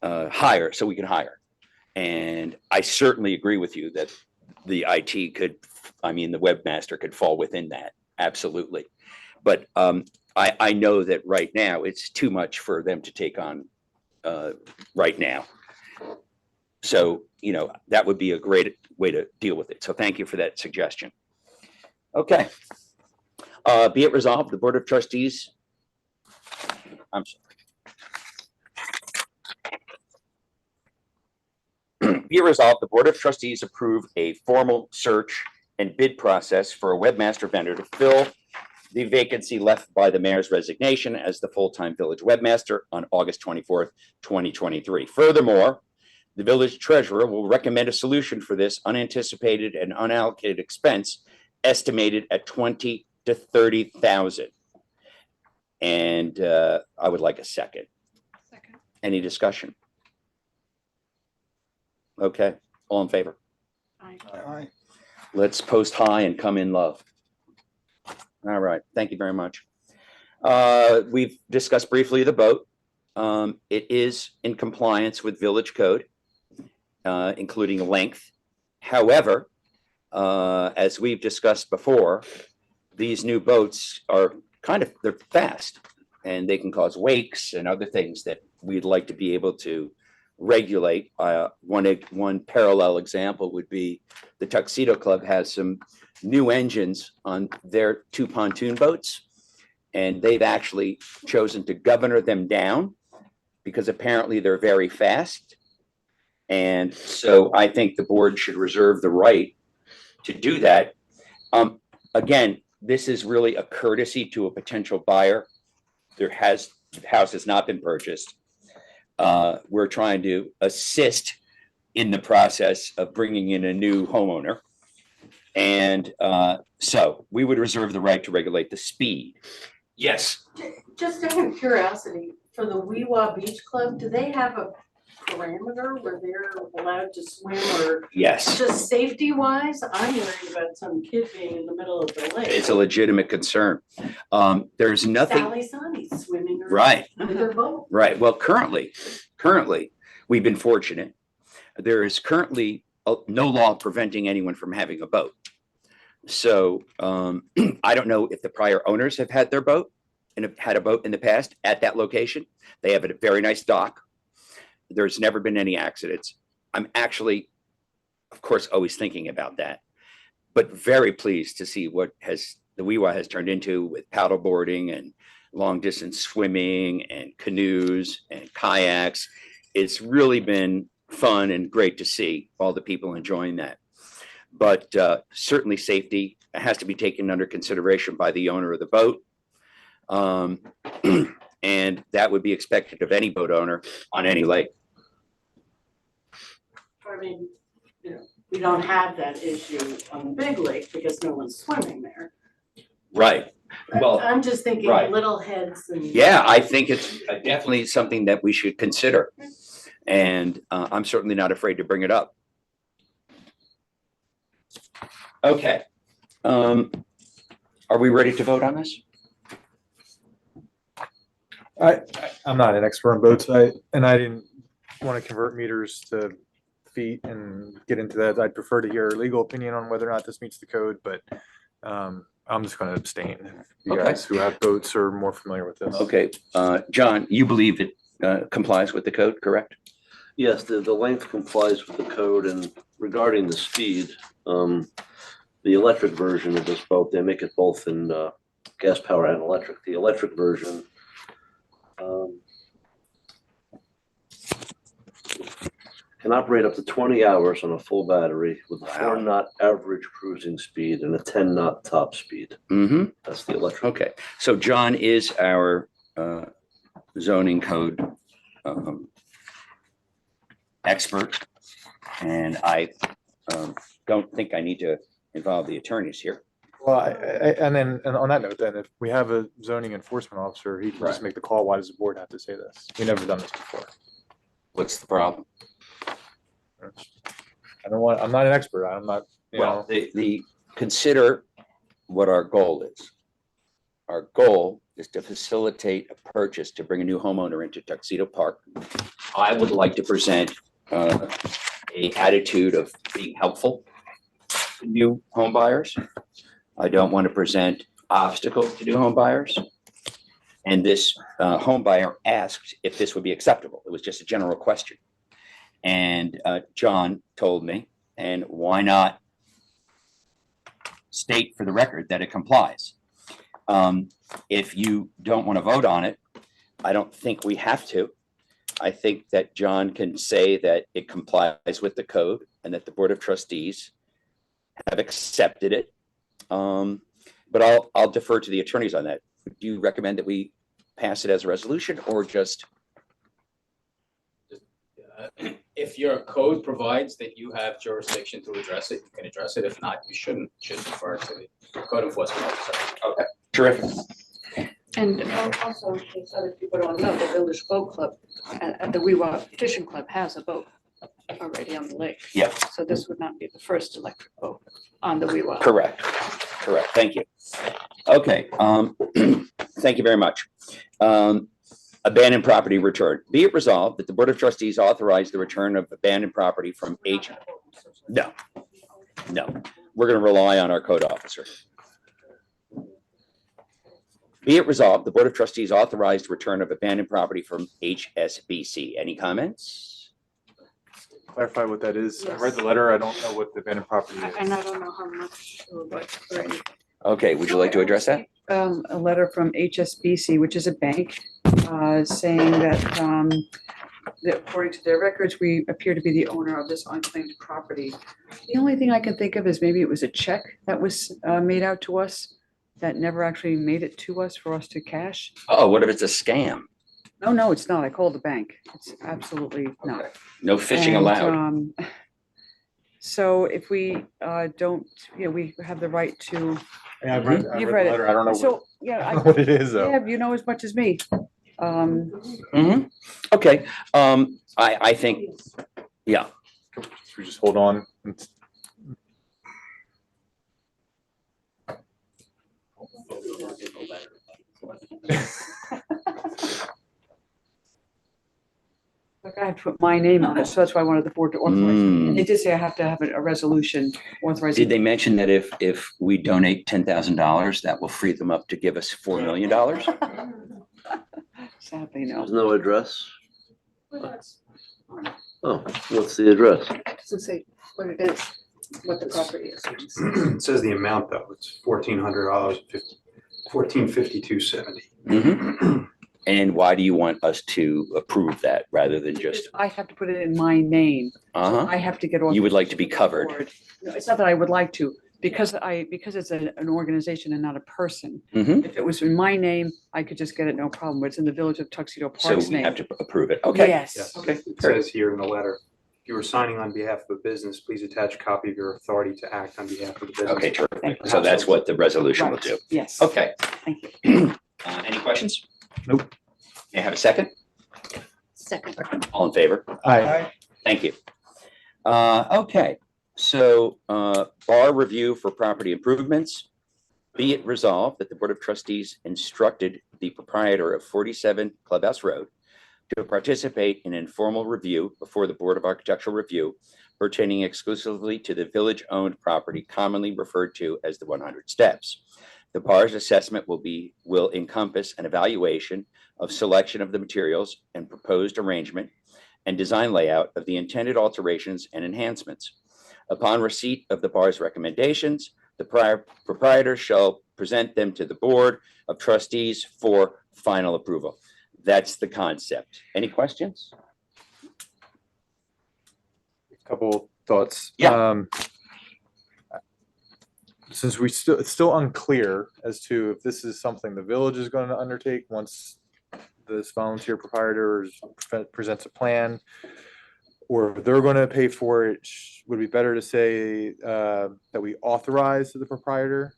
hire, so we can hire. And I certainly agree with you that the IT could, the webmaster could fall within that. Absolutely. But I know that right now it's too much for them to take on right now. So, that would be a great way to deal with it. So thank you for that suggestion. Okay. Be it resolved, the Board of Trustees. I'm sorry. Be it resolved, the Board of Trustees approve a formal search and bid process for a webmaster vendor to fill the vacancy left by the mayor's resignation as the full-time village webmaster on August 24th, 2023. Furthermore, the village treasurer will recommend a solution for this unanticipated and unallocated expense estimated at $20,000 to $30,000. And I would like a second. Second. Any discussion? Okay, all in favor? Aye. Let's post high and come in low. All right, thank you very much. We've discussed briefly the boat. It is in compliance with village code, including length. However, as we've discussed before, these new boats are they're fast and they can cause wakes and other things that we'd like to be able to regulate. One parallel example would be the Tuxedo Club has some new engines on their 2 pontoon boats, and they've actually chosen to governor them down because apparently they're very fast. And so I think the board should reserve the right to do that. Again, this is really a courtesy to a potential buyer. The house has not been purchased. We're trying to assist in the process of bringing in a new homeowner. And so we would reserve the right to regulate the speed. Yes. Just out of curiosity, for the Weewa Beach Club, do they have a parameter where they're allowed to swim, or Yes. just safety wise? I'm worried about some kid being in the middle of the lake. It's a legitimate concern. There's nothing. Sally Sonny's swimming around Right. with her boat. Right. Well, currently, we've been fortunate. There is currently no law preventing anyone from having a boat. So I don't know if the prior owners have had their boat and have had a boat in the past at that location. They have a very nice dock. There's never been any accidents. I'm actually, of course, always thinking about that, but very pleased to see what the Weewa has turned into with paddle boarding and long distance swimming and canoes and kayaks. It's really been fun and great to see all the people enjoying that. But certainly safety has to be taken under consideration by the owner of the boat. And that would be expected of any boat owner on any lake. I mean, we don't have that issue on the big lake because no one's swimming there. Right. Well, I'm just thinking right. little heads and. Yeah, I think it's definitely something that we should consider. And I'm certainly not afraid to bring it up. Okay. Are we ready to vote on this? I'm not an expert on boats, and I didn't want to convert meters to feet and get into that. I'd prefer to hear a legal opinion on whether or not this meets the code, but I'm just going to abstain. You Okay. guys who have boats are more familiar with this. Okay, John, you believe it complies with the code, correct? Yes, the length complies with the code, and regarding the speed, the electric version of this boat, they make it both in gas power and electric. The electric version can operate up to 20 hours on a full battery with a 4-knot average cruising speed and a 10-knot top speed. Mm-hmm. That's the electric. Okay, so John is our zoning code expert. And I don't think I need to involve the attorneys here. Well, and on that note, then, if we have a zoning enforcement officer, he can just make the call. Why does the board have to say this? We've never done this before. What's the problem? I'm not an expert. I'm not, you know. The consider what our goal is. Our goal is to facilitate a purchase to bring a new homeowner into Tuxedo Park. I would like to present a attitude of being helpful to new home buyers. I don't want to present obstacles to new home buyers. And this home buyer asked if this would be acceptable. It was just a general question. And John told me, and why not state for the record that it complies? If you don't want to vote on it, I don't think we have to. I think that John can say that it complies with the code and that the Board of Trustees have accepted it. But I'll defer to the attorneys on that. Do you recommend that we pass it as a resolution or just? If your code provides that you have jurisdiction to address it, you can address it. If not, you shouldn't, should defer to the code enforcement officer. Okay, terrific. And also, in case other people don't know, the Village Boat Club at the Weewha Fishing Club has a boat already on the lake. Yeah. So this would not be the first electric boat on the Weewha. Correct. Thank you. Okay, thank you very much. Abandoned property return. Be it resolved that the Board of Trustees authorize the return of abandoned property from No, we're going to rely on our code officer. Be it resolved, the Board of Trustees authorized return of abandoned property from HSBC. Any comments? Clarify what that is. I read the letter. I don't know what the abandoned property is. And I don't know how much or what or anything. Okay, would you like to address that? A letter from HSBC, which is a bank, saying that according to their records, we appear to be the owner of this unclaimed property. The only thing I can think of is maybe it was a check that was made out to us that never actually made it to us for us to cash. Oh, what if it's a scam? No, it's not. I called the bank. It's absolutely not. No fishing allowed. So if we don't, we have the right to. Yeah, I've read You've the read it. letter. I don't know So, I don't know what it is, though. Yeah, you know as much as me. Okay, I think, yeah. Should we just hold on? Like I had to put my name on it, so that's why I wanted the board to authorize it. And they did say I have to have a resolution authorizing. Did they mention that if we donate $10,000, that will free them up to give us $4 million? Sadly, no. There's no address? Oh, what's the address? Doesn't say what it is, what the property is. It says the amount though, it's $1,400, $1,452.70. Mhm. And why do you want us to approve that rather than just, I have to put it in my name. I have to get. you would like to be covered? No, it's not that I would like to, because it's an organization and not a person. Mhm. If it was in my name, I could just get it, no problem. But it's in the Village of Tuxedo So Park's we name. have to approve it, okay? Yes. Okay, It says here in the letter, if you are signing on behalf of a business, please attach a copy of your authority to act on behalf of the business. Okay, terrific. So that's what the resolution will do. Yes. Okay. Thank you. Any questions? Nope. May I have a second? Second. All in favor? Aye. Thank you. Okay, so bar review for property improvements. Be it resolved that the Board of Trustees instructed the proprietor of 47 Clubhouse Road to participate in informal review before the Board of Architectural Review pertaining exclusively to the village-owned property commonly referred to as the 100 Steps. The bar's assessment will encompass an evaluation of selection of the materials and proposed arrangement and design layout of the intended alterations and enhancements. Upon receipt of the bar's recommendations, the proprietor shall present them to the Board of Trustees for final approval. That's the concept. Any questions? Couple thoughts. Yeah. Since it's still unclear as to if this is something the village is going to undertake once this volunteer proprietor presents a plan, or if they're going to pay for it, would it be better to say that we authorize the proprietor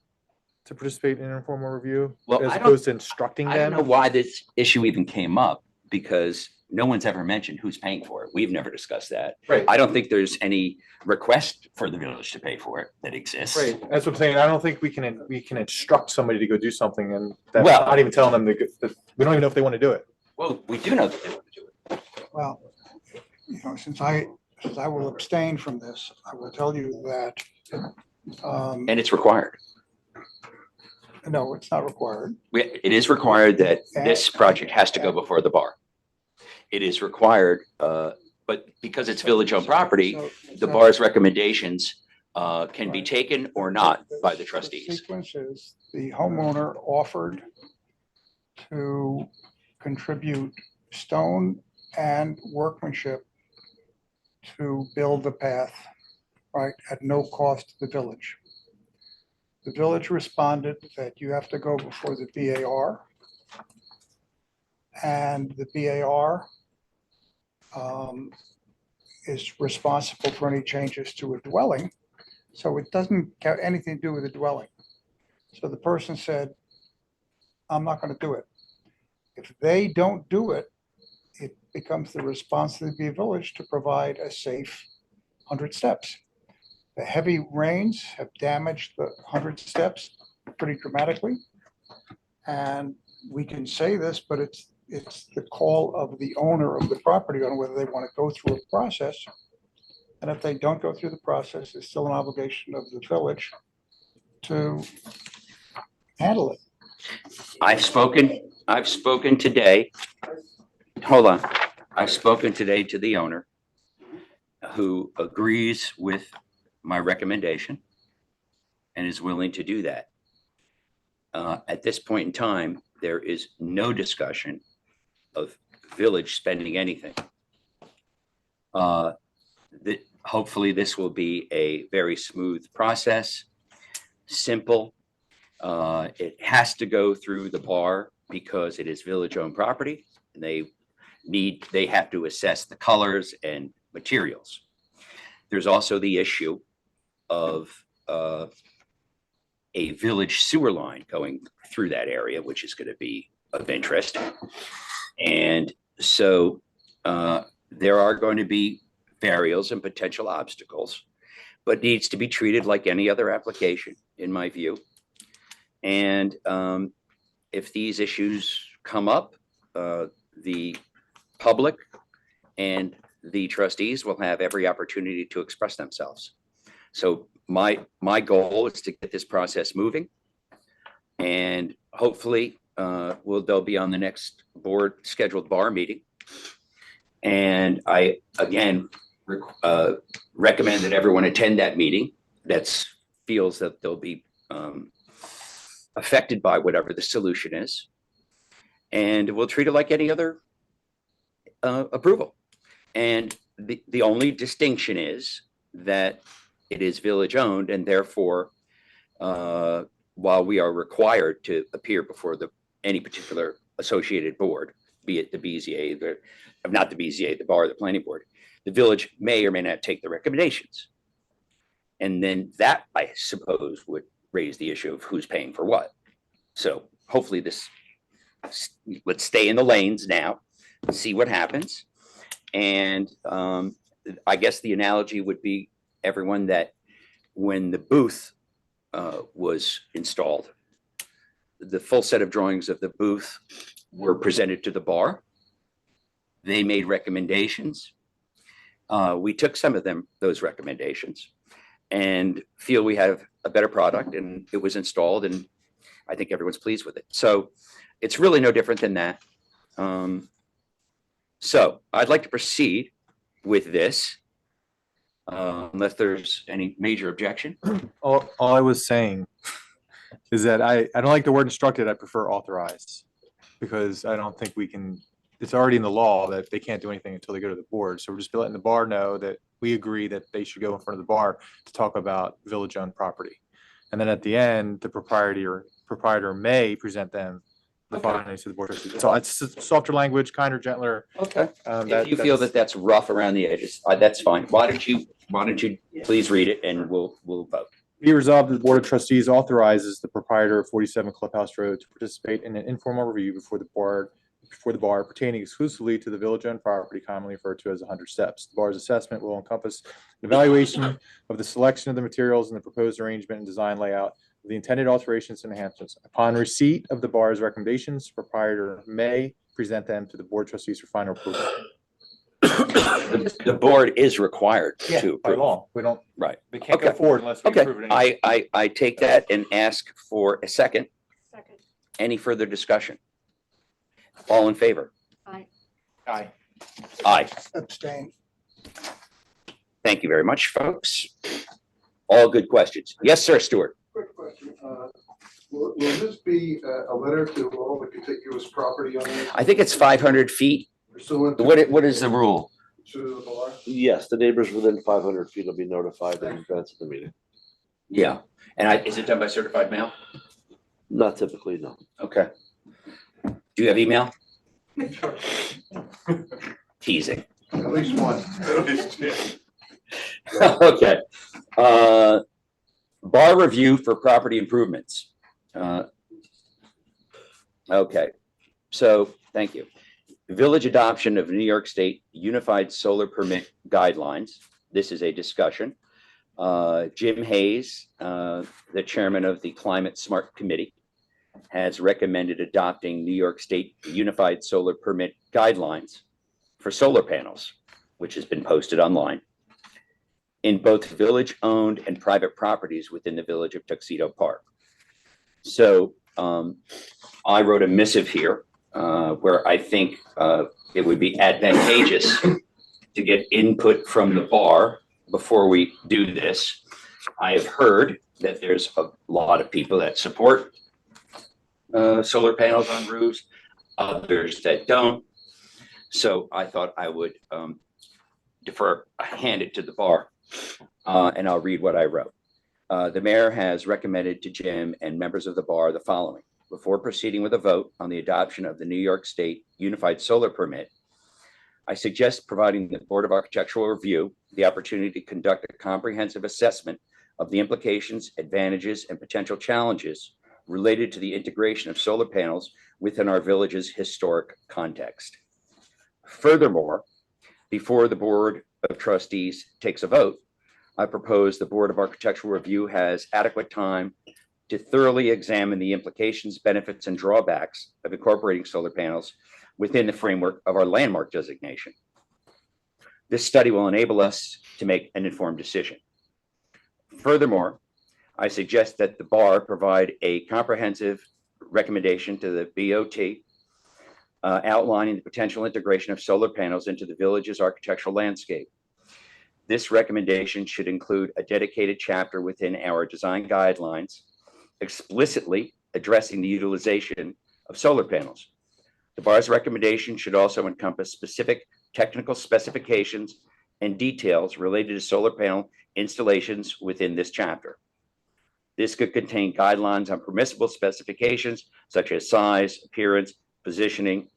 to participate in an informal review, Well, as I don't- opposed to instructing I don't know them? why this issue even came up, because no one's ever mentioned who's paying for it. We've never discussed that. Right. I don't think there's any request for the village to pay for it that exists. Right, that's what I'm saying. I don't think we can instruct somebody to go do something and that's Well- not even telling them that we don't even know if they want to do it. Well, we do know that they want to do it. Well, since I will abstain from this, I will tell you that, And it's required. no, it's not required. It is required that this project has to go before the bar. It is required, but because it's village-owned property, the bar's recommendations can be taken or not by the trustees. Sequence is the homeowner offered to contribute stone and workmanship to build the path, right, at no cost to the village. The village responded that you have to go before the BAR. And the BAR is responsible for any changes to a dwelling. So it doesn't have anything to do with the dwelling. So the person said, I'm not going to do it. If they don't do it, it becomes the responsibility of the village to provide a safe 100 steps. The heavy rains have damaged the 100 steps pretty dramatically. And we can say this, but it's the call of the owner of the property on whether they want to go through a process. And if they don't go through the process, it's still an obligation of the village to handle it. I've spoken today. Hold on. I've spoken today to the owner who agrees with my recommendation and is willing to do that. At this point in time, there is no discussion of village spending anything. Hopefully this will be a very smooth process, simple. It has to go through the bar because it is village-owned property. And they have to assess the colors and materials. There's also the issue of a village sewer line going through that area, which is going to be of interest. And so there are going to be variables and potential obstacles, but needs to be treated like any other application, in my view. And if these issues come up, the public and the trustees will have every opportunity to express themselves. So my goal is to get this process moving, and hopefully they'll be on the next board scheduled bar meeting. And I again recommend that everyone attend that meeting that feels that they'll be affected by whatever the solution is, and we'll treat it like any other approval. And the only distinction is that it is village owned, and therefore, while we are required to appear before any particular associated board, be it the BZA, not the BZA, the bar, the planning board, the village may or may not take the recommendations. And then that, I suppose, would raise the issue of who's paying for what. So hopefully let's stay in the lanes now, see what happens. And I guess the analogy would be everyone that when the booth was installed, the full set of drawings of the booth were presented to the bar. They made recommendations. We took some of those recommendations, and feel we have a better product, and it was installed, and I think everyone's pleased with it. So it's really no different than that. So I'd like to proceed with this, unless there's any major objection. All I was saying is that I don't like the word instructed. I prefer authorized, because I don't think we can, it's already in the law that they can't do anything until they go to the board. So we're just letting the bar know that we agree that they should go in front of the bar to talk about village-owned property. And then at the end, the proprietor may present them the findings to the board. So it's softer language, kinder, gentler. Okay. If you feel that that's rough around the edges, that's fine. Why don't you please read it and we'll vote. Be resolved that the Board of Trustees authorizes the proprietor of 47 Clubhouse Road to participate in an informal review before the bar pertaining exclusively to the village-owned property commonly referred to as 100 Steps. The bar's assessment will encompass an evaluation of the selection of the materials and the proposed arrangement and design layout of the intended alterations and enhancements. Upon receipt of the bar's recommendations, the proprietor may present them to the Board of Trustees for final approval. The board is required to By approve. law, we don't, Right. we can't go Okay. forward unless we Okay, approve it. anyway. I take that and ask for a second. Second. Any further discussion? All in favor? Aye. Aye. Aye. Abstain. Thank you very much, folks. All good questions. Yes, sir, Stuart. Quick question, will this be a letter to all the contiguous property owners? I think it's 500 feet. Pursuant to What is the rule? the bar? Yes, the neighbors within 500 feet will be notified in advance of the meeting. Yeah. And is it done by certified mail? Not typically, no. Okay. Do you have email? Teasing. At least one. Okay. Bar review for property improvements. Okay, so thank you. Village adoption of New York State Unified Solar Permit Guidelines. This is a discussion. Jim Hayes, the chairman of the Climate Smart Committee, has recommended adopting New York State Unified Solar Permit Guidelines for solar panels, which has been posted online, in both village-owned and private properties within the village of Tuxedo Park. So I wrote a missive here where I think it would be advantageous to get input from the bar before we do this. I have heard that there's a lot of people that support solar panels on roofs, others that don't. So I thought I would hand it to the bar. And I'll read what I wrote. The mayor has recommended to Jim and members of the bar the following. Before proceeding with a vote on the adoption of the New York State Unified Solar Permit, I suggest providing the Board of Architectural Review the opportunity to conduct a comprehensive assessment of the implications, advantages, and potential challenges related to the integration of solar panels within our village's historic context. Furthermore, before the Board of Trustees takes a vote, I propose the Board of Architectural Review has adequate time to thoroughly examine the implications, benefits, and drawbacks of incorporating solar panels within the framework of our landmark designation. This study will enable us to make an informed decision. Furthermore, I suggest that the bar provide a comprehensive recommendation to the BOT outlining the potential integration of solar panels into the village's architectural landscape. This recommendation should include a dedicated chapter within our design guidelines explicitly addressing the utilization of solar panels. The bar's recommendation should also encompass specific technical specifications and details related to solar panel installations within this chapter. This could contain guidelines on permissible specifications such as size, appearance, positioning,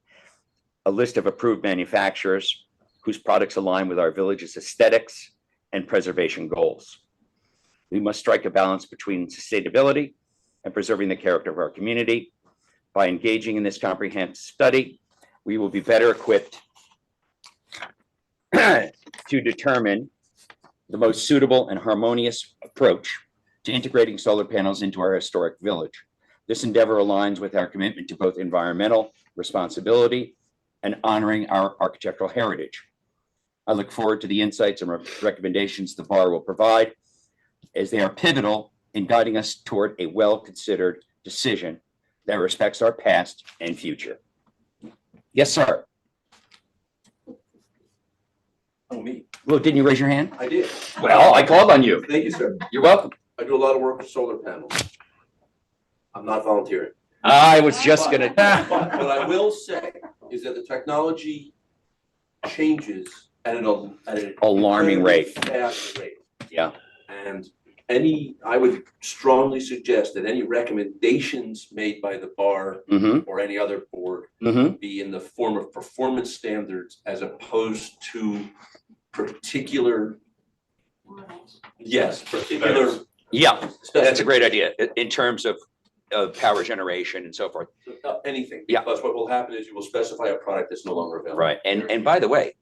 a list of approved manufacturers whose products align with our village's aesthetics and preservation goals. We must strike a balance between sustainability and preserving the character of our community. By engaging in this comprehensive study, we will be better equipped to determine the most suitable and harmonious approach to integrating solar panels into our historic village. This endeavor aligns with our commitment to both environmental responsibility and honoring our architectural heritage. I look forward to the insights and recommendations the bar will provide, as they are pivotal in guiding us toward a well-considered decision that respects our past and future. Yes, sir. Oh, me. Well, didn't you raise your hand? I did. Well, I called on you. Thank you, sir. You're welcome. I do a lot of work with solar panels. I'm not volunteering. I was just gonna. What I will say is that the technology changes at an Alarming rate. incredibly fast rate. Yeah. And I would strongly suggest that any recommendations made by the bar Mm-hmm. or any other board Mm-hmm. be in the form of performance standards as opposed to particular, particular. Yeah, that's a great idea in terms of power generation and so forth. Anything. Yeah. Because what will happen is you will specify a product that's no longer available. Right. And by the way,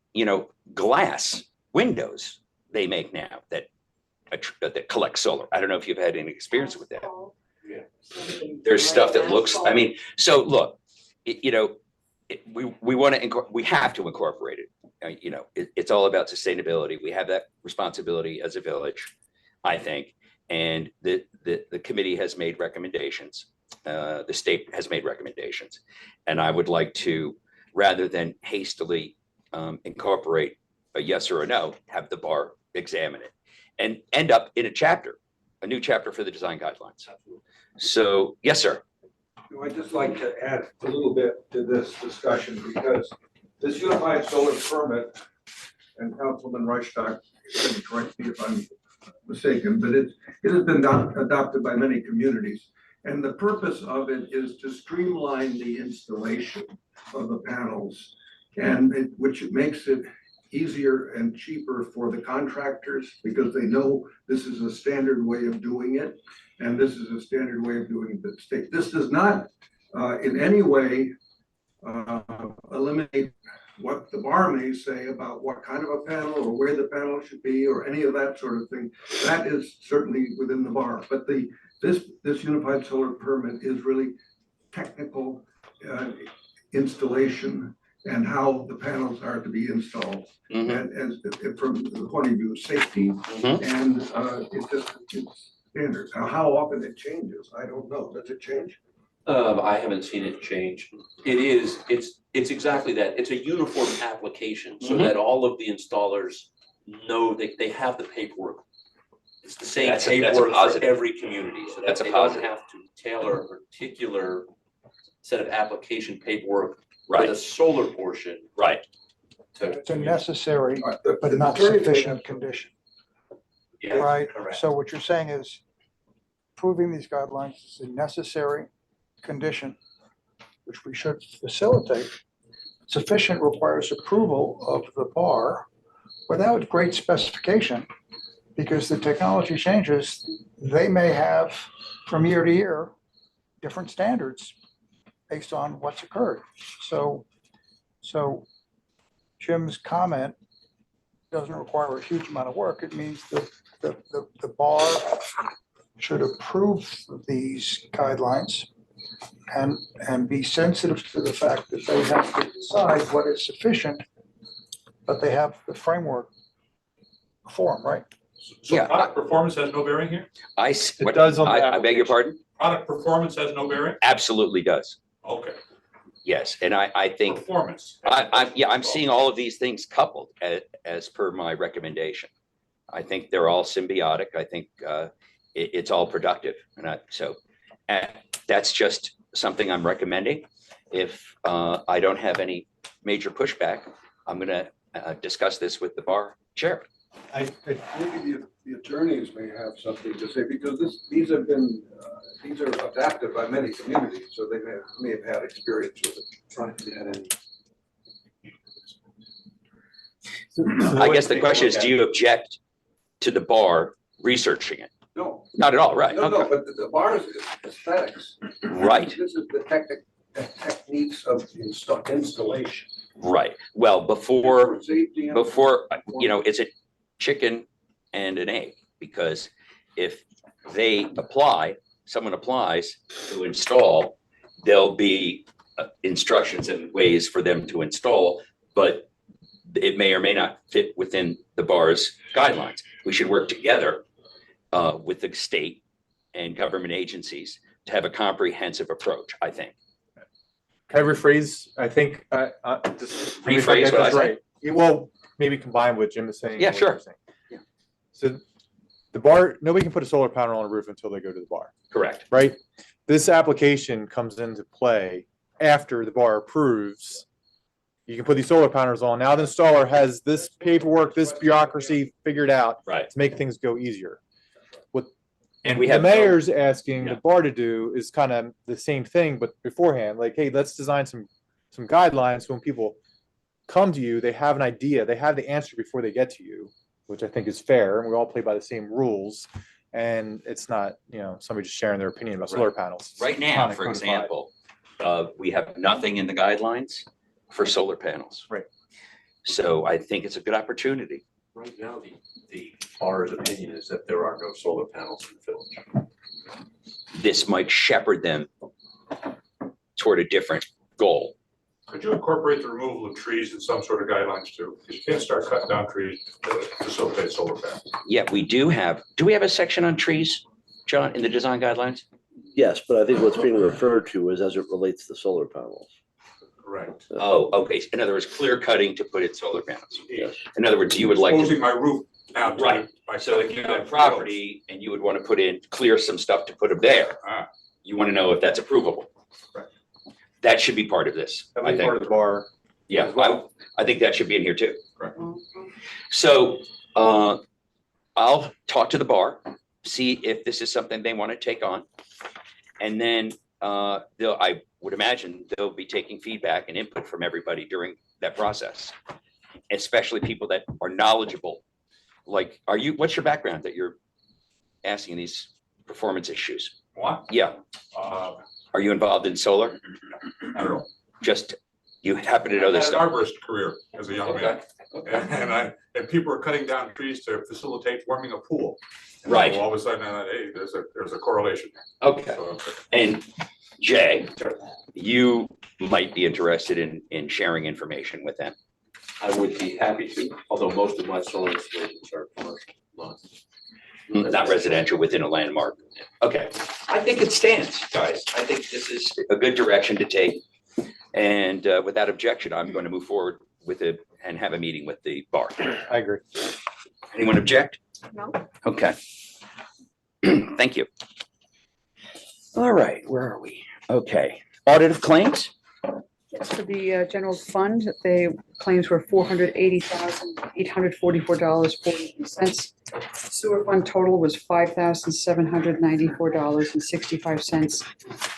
glass windows they make now that collect solar. I don't know if you've had any experience with that. Yeah. There's stuff that looks, so look, we want to, we have to incorporate it. It's all about sustainability. We have that responsibility as a village, I think. And the committee has made recommendations. The state has made recommendations. And I would like to, rather than hastily incorporate a yes or a no, have the bar examine it and end up in a new chapter for the design guidelines. So, yes, sir. I'd just like to add a little bit to this discussion because this unified solar permit, and Councilman Reichstag can correct me if I'm mistaken, but it has been adopted by many communities. And the purpose of it is to streamline the installation of the panels, and which makes it easier and cheaper for the contractors because they know this is a standard way of doing it, and this is a standard way of doing it in the state. This does not in any way eliminate what the bar may say about what kind of a panel or where the panel should be or any of that sort of thing. That is certainly within the bar, but this unified solar permit is really technical installation and how the panels are to be installed. And from the point of view of safety, and it's standards. Now, how often it changes, I don't know. Does it change? I haven't seen it change. It's exactly that. It's a uniform application so that all of the installers know that they have the paperwork. It's the same paperwork for every community, so that they don't have to tailor a particular set of application paperwork for the solar portion. Right. It's a necessary, but but not sufficient condition. Yeah, Right? correct. So what you're saying is approving these guidelines is a necessary condition, which we should facilitate. Sufficient requires approval of the bar without great specification, because the technology changes. They may have from year to year different standards based on what's occurred. So Jim's comment doesn't require a huge amount of work. It means that the bar should approve these guidelines and be sensitive to the fact that they have to decide what is sufficient, but they have the framework for them, right? So product performance has no bearing here? I beg your pardon? Product performance has no bearing? Absolutely does. Okay. Yes, and I think Performance. I'm seeing all of these things coupled as per my recommendation. I think they're all symbiotic. I think it's all productive, and that's just something I'm recommending. If I don't have any major pushback, I'm going to discuss this with the bar chair. Maybe the attorneys may have something to say because these are adapted by many communities, so they may have had experience with it. I guess the question is, do you object to the bar researching it? No. Not at all, right? No, Okay. but the bar is aesthetics. Right. This is the techniques of installation. Right. Well, before, Safety and- it's a chicken and an egg, because if someone applies to install, there'll be instructions and ways for them to install, but it may or may not fit within the bar's guidelines. We should work together with the state and government agencies to have a comprehensive approach, I think. Can I rephrase? I think, just. let me Rephrase get what I this said? right. Well, maybe combine what Jim is saying. Yeah, and what you're sure. saying. Yeah. So the bar, nobody can put a solar panel on a roof until they go to the bar, Correct. right? This application comes into play after the bar approves. You can put these solar panels on. Now the installer has this paperwork, this bureaucracy figured out Right. to make things go easier. What And we the have. mayor's asking Yeah. the bar to do is kind of the same thing, but beforehand, like, hey, let's design some guidelines. So when people come to you, they have an idea, they have the answer before they get to you, which I think is fair. And we all play by the same rules. And it's not, somebody just sharing their opinion about solar panels. It's Right now, kinda for codified. example, we have nothing in the guidelines for solar panels. Right. So I think it's a good opportunity. Right now, the bar's opinion is that there are no solar panels in the village. This might shepherd them toward a different goal. Could you incorporate the removal of trees in some sort of guidelines too? Because you can't start cutting down trees to facilitate solar panels. Yeah, we do we have a section on trees, John, in the design guidelines? Yes, but I think what's being referred to is as it relates to solar panels. Correct. Oh, okay. In other words, clear cutting to put in solar panels. Yes. In other words, you would like to. Exposing my roof out. Right. So if you have property and you would want to put in, clear some stuff to put them there, Ah. you want to know if that's approvable. Right. That should be part of this, That'd I be part think. of the bar. Yeah, I think that should be in here too. Correct. So I'll talk to the bar, see if this is something they want to take on. And then I would imagine they'll be taking feedback and input from everybody during that process, especially people that are knowledgeable. Like, what's your background that you're asking these performance issues? What? Yeah. Are you involved in solar? I don't know. Just, you happen to know I this had an stuff? arborist career as a young man. And people are cutting down trees to facilitate warming a pool. And Right. All of a sudden, hey, there's a correlation. Okay. So, And Jay, you might be interested in sharing information with them. I would be happy to, although most of my solar installations are commercial, Not residential within a landmark. Okay, I think it stands, guys. I think this is a good direction to take. And without objection, I'm going to move forward with it and have a meeting with the bar. I agree. Anyone object? No. Okay. Thank you. All right, where are we? Okay, audit of claims? Yes, for the general fund, the claims were $480,844.43. Sewer fund total was $5,794.65.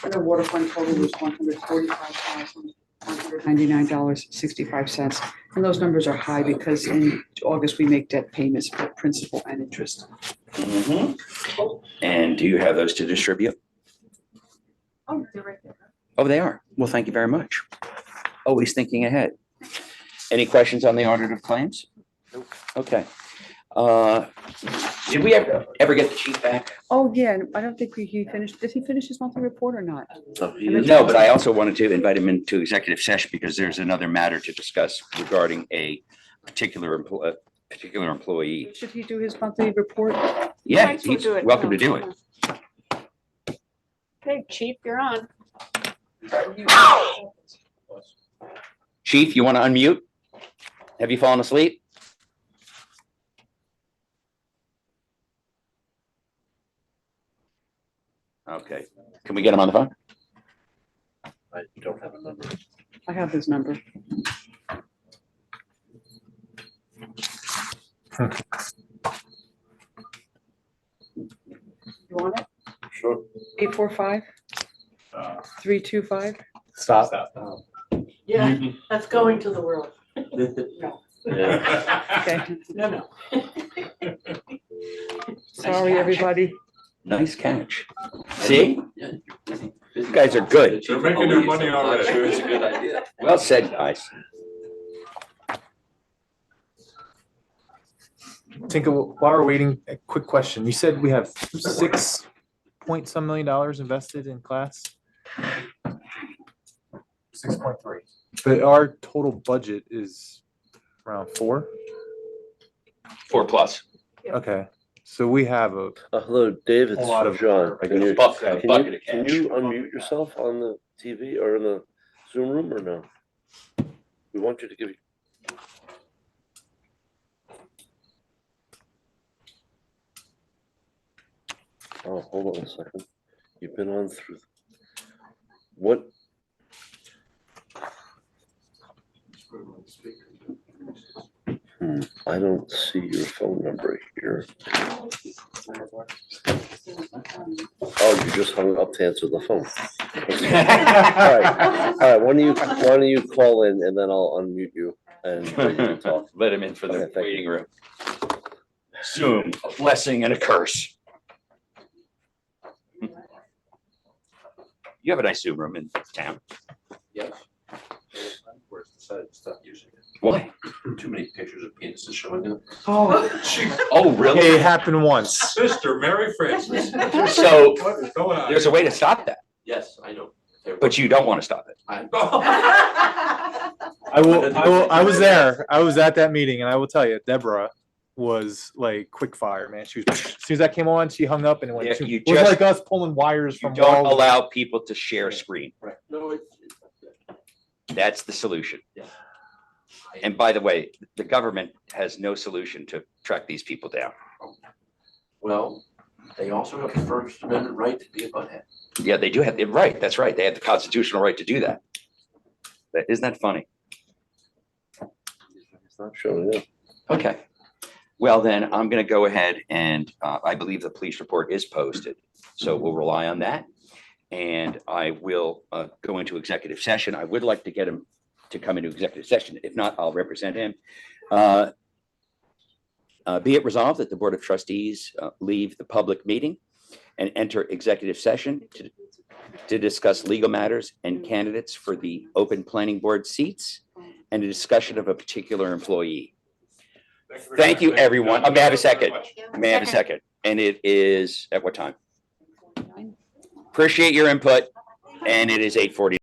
And the water fund total was $145,199.65. And those numbers are high because in August, we make debt payments for principal and interest. Mhm. And do you have those to distribute? Oh, they're right there. Oh, they are. Well, thank you very much. Always thinking ahead. Any questions on the audit of claims? Okay. Did we ever get the chief back? Oh, yeah, I don't think he finished. Did he finish his monthly report or not? No, but I also wanted to invite him into executive session because there's another matter to discuss regarding a particular employee. Should he do his monthly report? Yeah, Might as well he's do it welcome now. to do it. Okay, chief, you're on. Chief, you want to unmute? Have you fallen asleep? Okay, can we get him on the phone? I don't have a number. I have his number. You want it? Sure. 845-325. Stop. Yeah, that's going to the world. No. Yeah. Okay, No. sorry, everybody. Nice catch. See? You guys are good. They're making their money already. Sure, it's a good idea. Well said, guys. Tinka, while we're waiting, a quick question. You said we have $6 million invested in class? 6.3. But our total budget is around 4? 4+. Okay, So we have a, Hello, Dave, it's A lot of- John. I Can got a you, bucket can of you, cash. can you unmute yourself on the TV or in the Zoom room or no? We want you to give. Oh, hold on a second. You've been on through. What? I don't see your phone number here. Oh, you just hung up to answer the phone. All right, why don't you call in and then I'll unmute you and you can talk. Let him in for the Okay, thank you. waiting room. Zoom, a blessing and a curse. You have a nice Zoom room in town. Yes. Where's the side stuff usually? Why? Too many pictures of penises showing up. Oh, Gee, oh, really? it happened once. Sister Mary Frances. So What is going on? there's a way to stop that, Yes, I know. but you don't want to stop it. I was there. I was at that meeting and I will tell you, Deborah was like quick fire, man. She was, as soon as that came on, she hung up and it went, Yeah, it you was just- like us pulling wires You from don't walls. allow people to share screen. Right. No, That's the solution. Yeah. And by the way, the government has no solution to track these people down. well, they also have the First Amendment right to be a butthead. Yeah, they do have, right, that's right. They have the constitutional right to do that. Isn't that funny? It's not showing up. Okay. Well, then I'm going to go ahead and I believe the police report is posted. So we'll rely on that. And I will go into executive session. I would like to get him to come into executive session. If not, I'll represent him. Be it resolved that the Board of Trustees leave the public meeting and enter executive session to discuss legal matters and candidates for the open planning board seats and a discussion of a particular employee. Thank you, everyone. May I have a second? May I have a second? And it is at what time? Appreciate your input. And it is 8:40.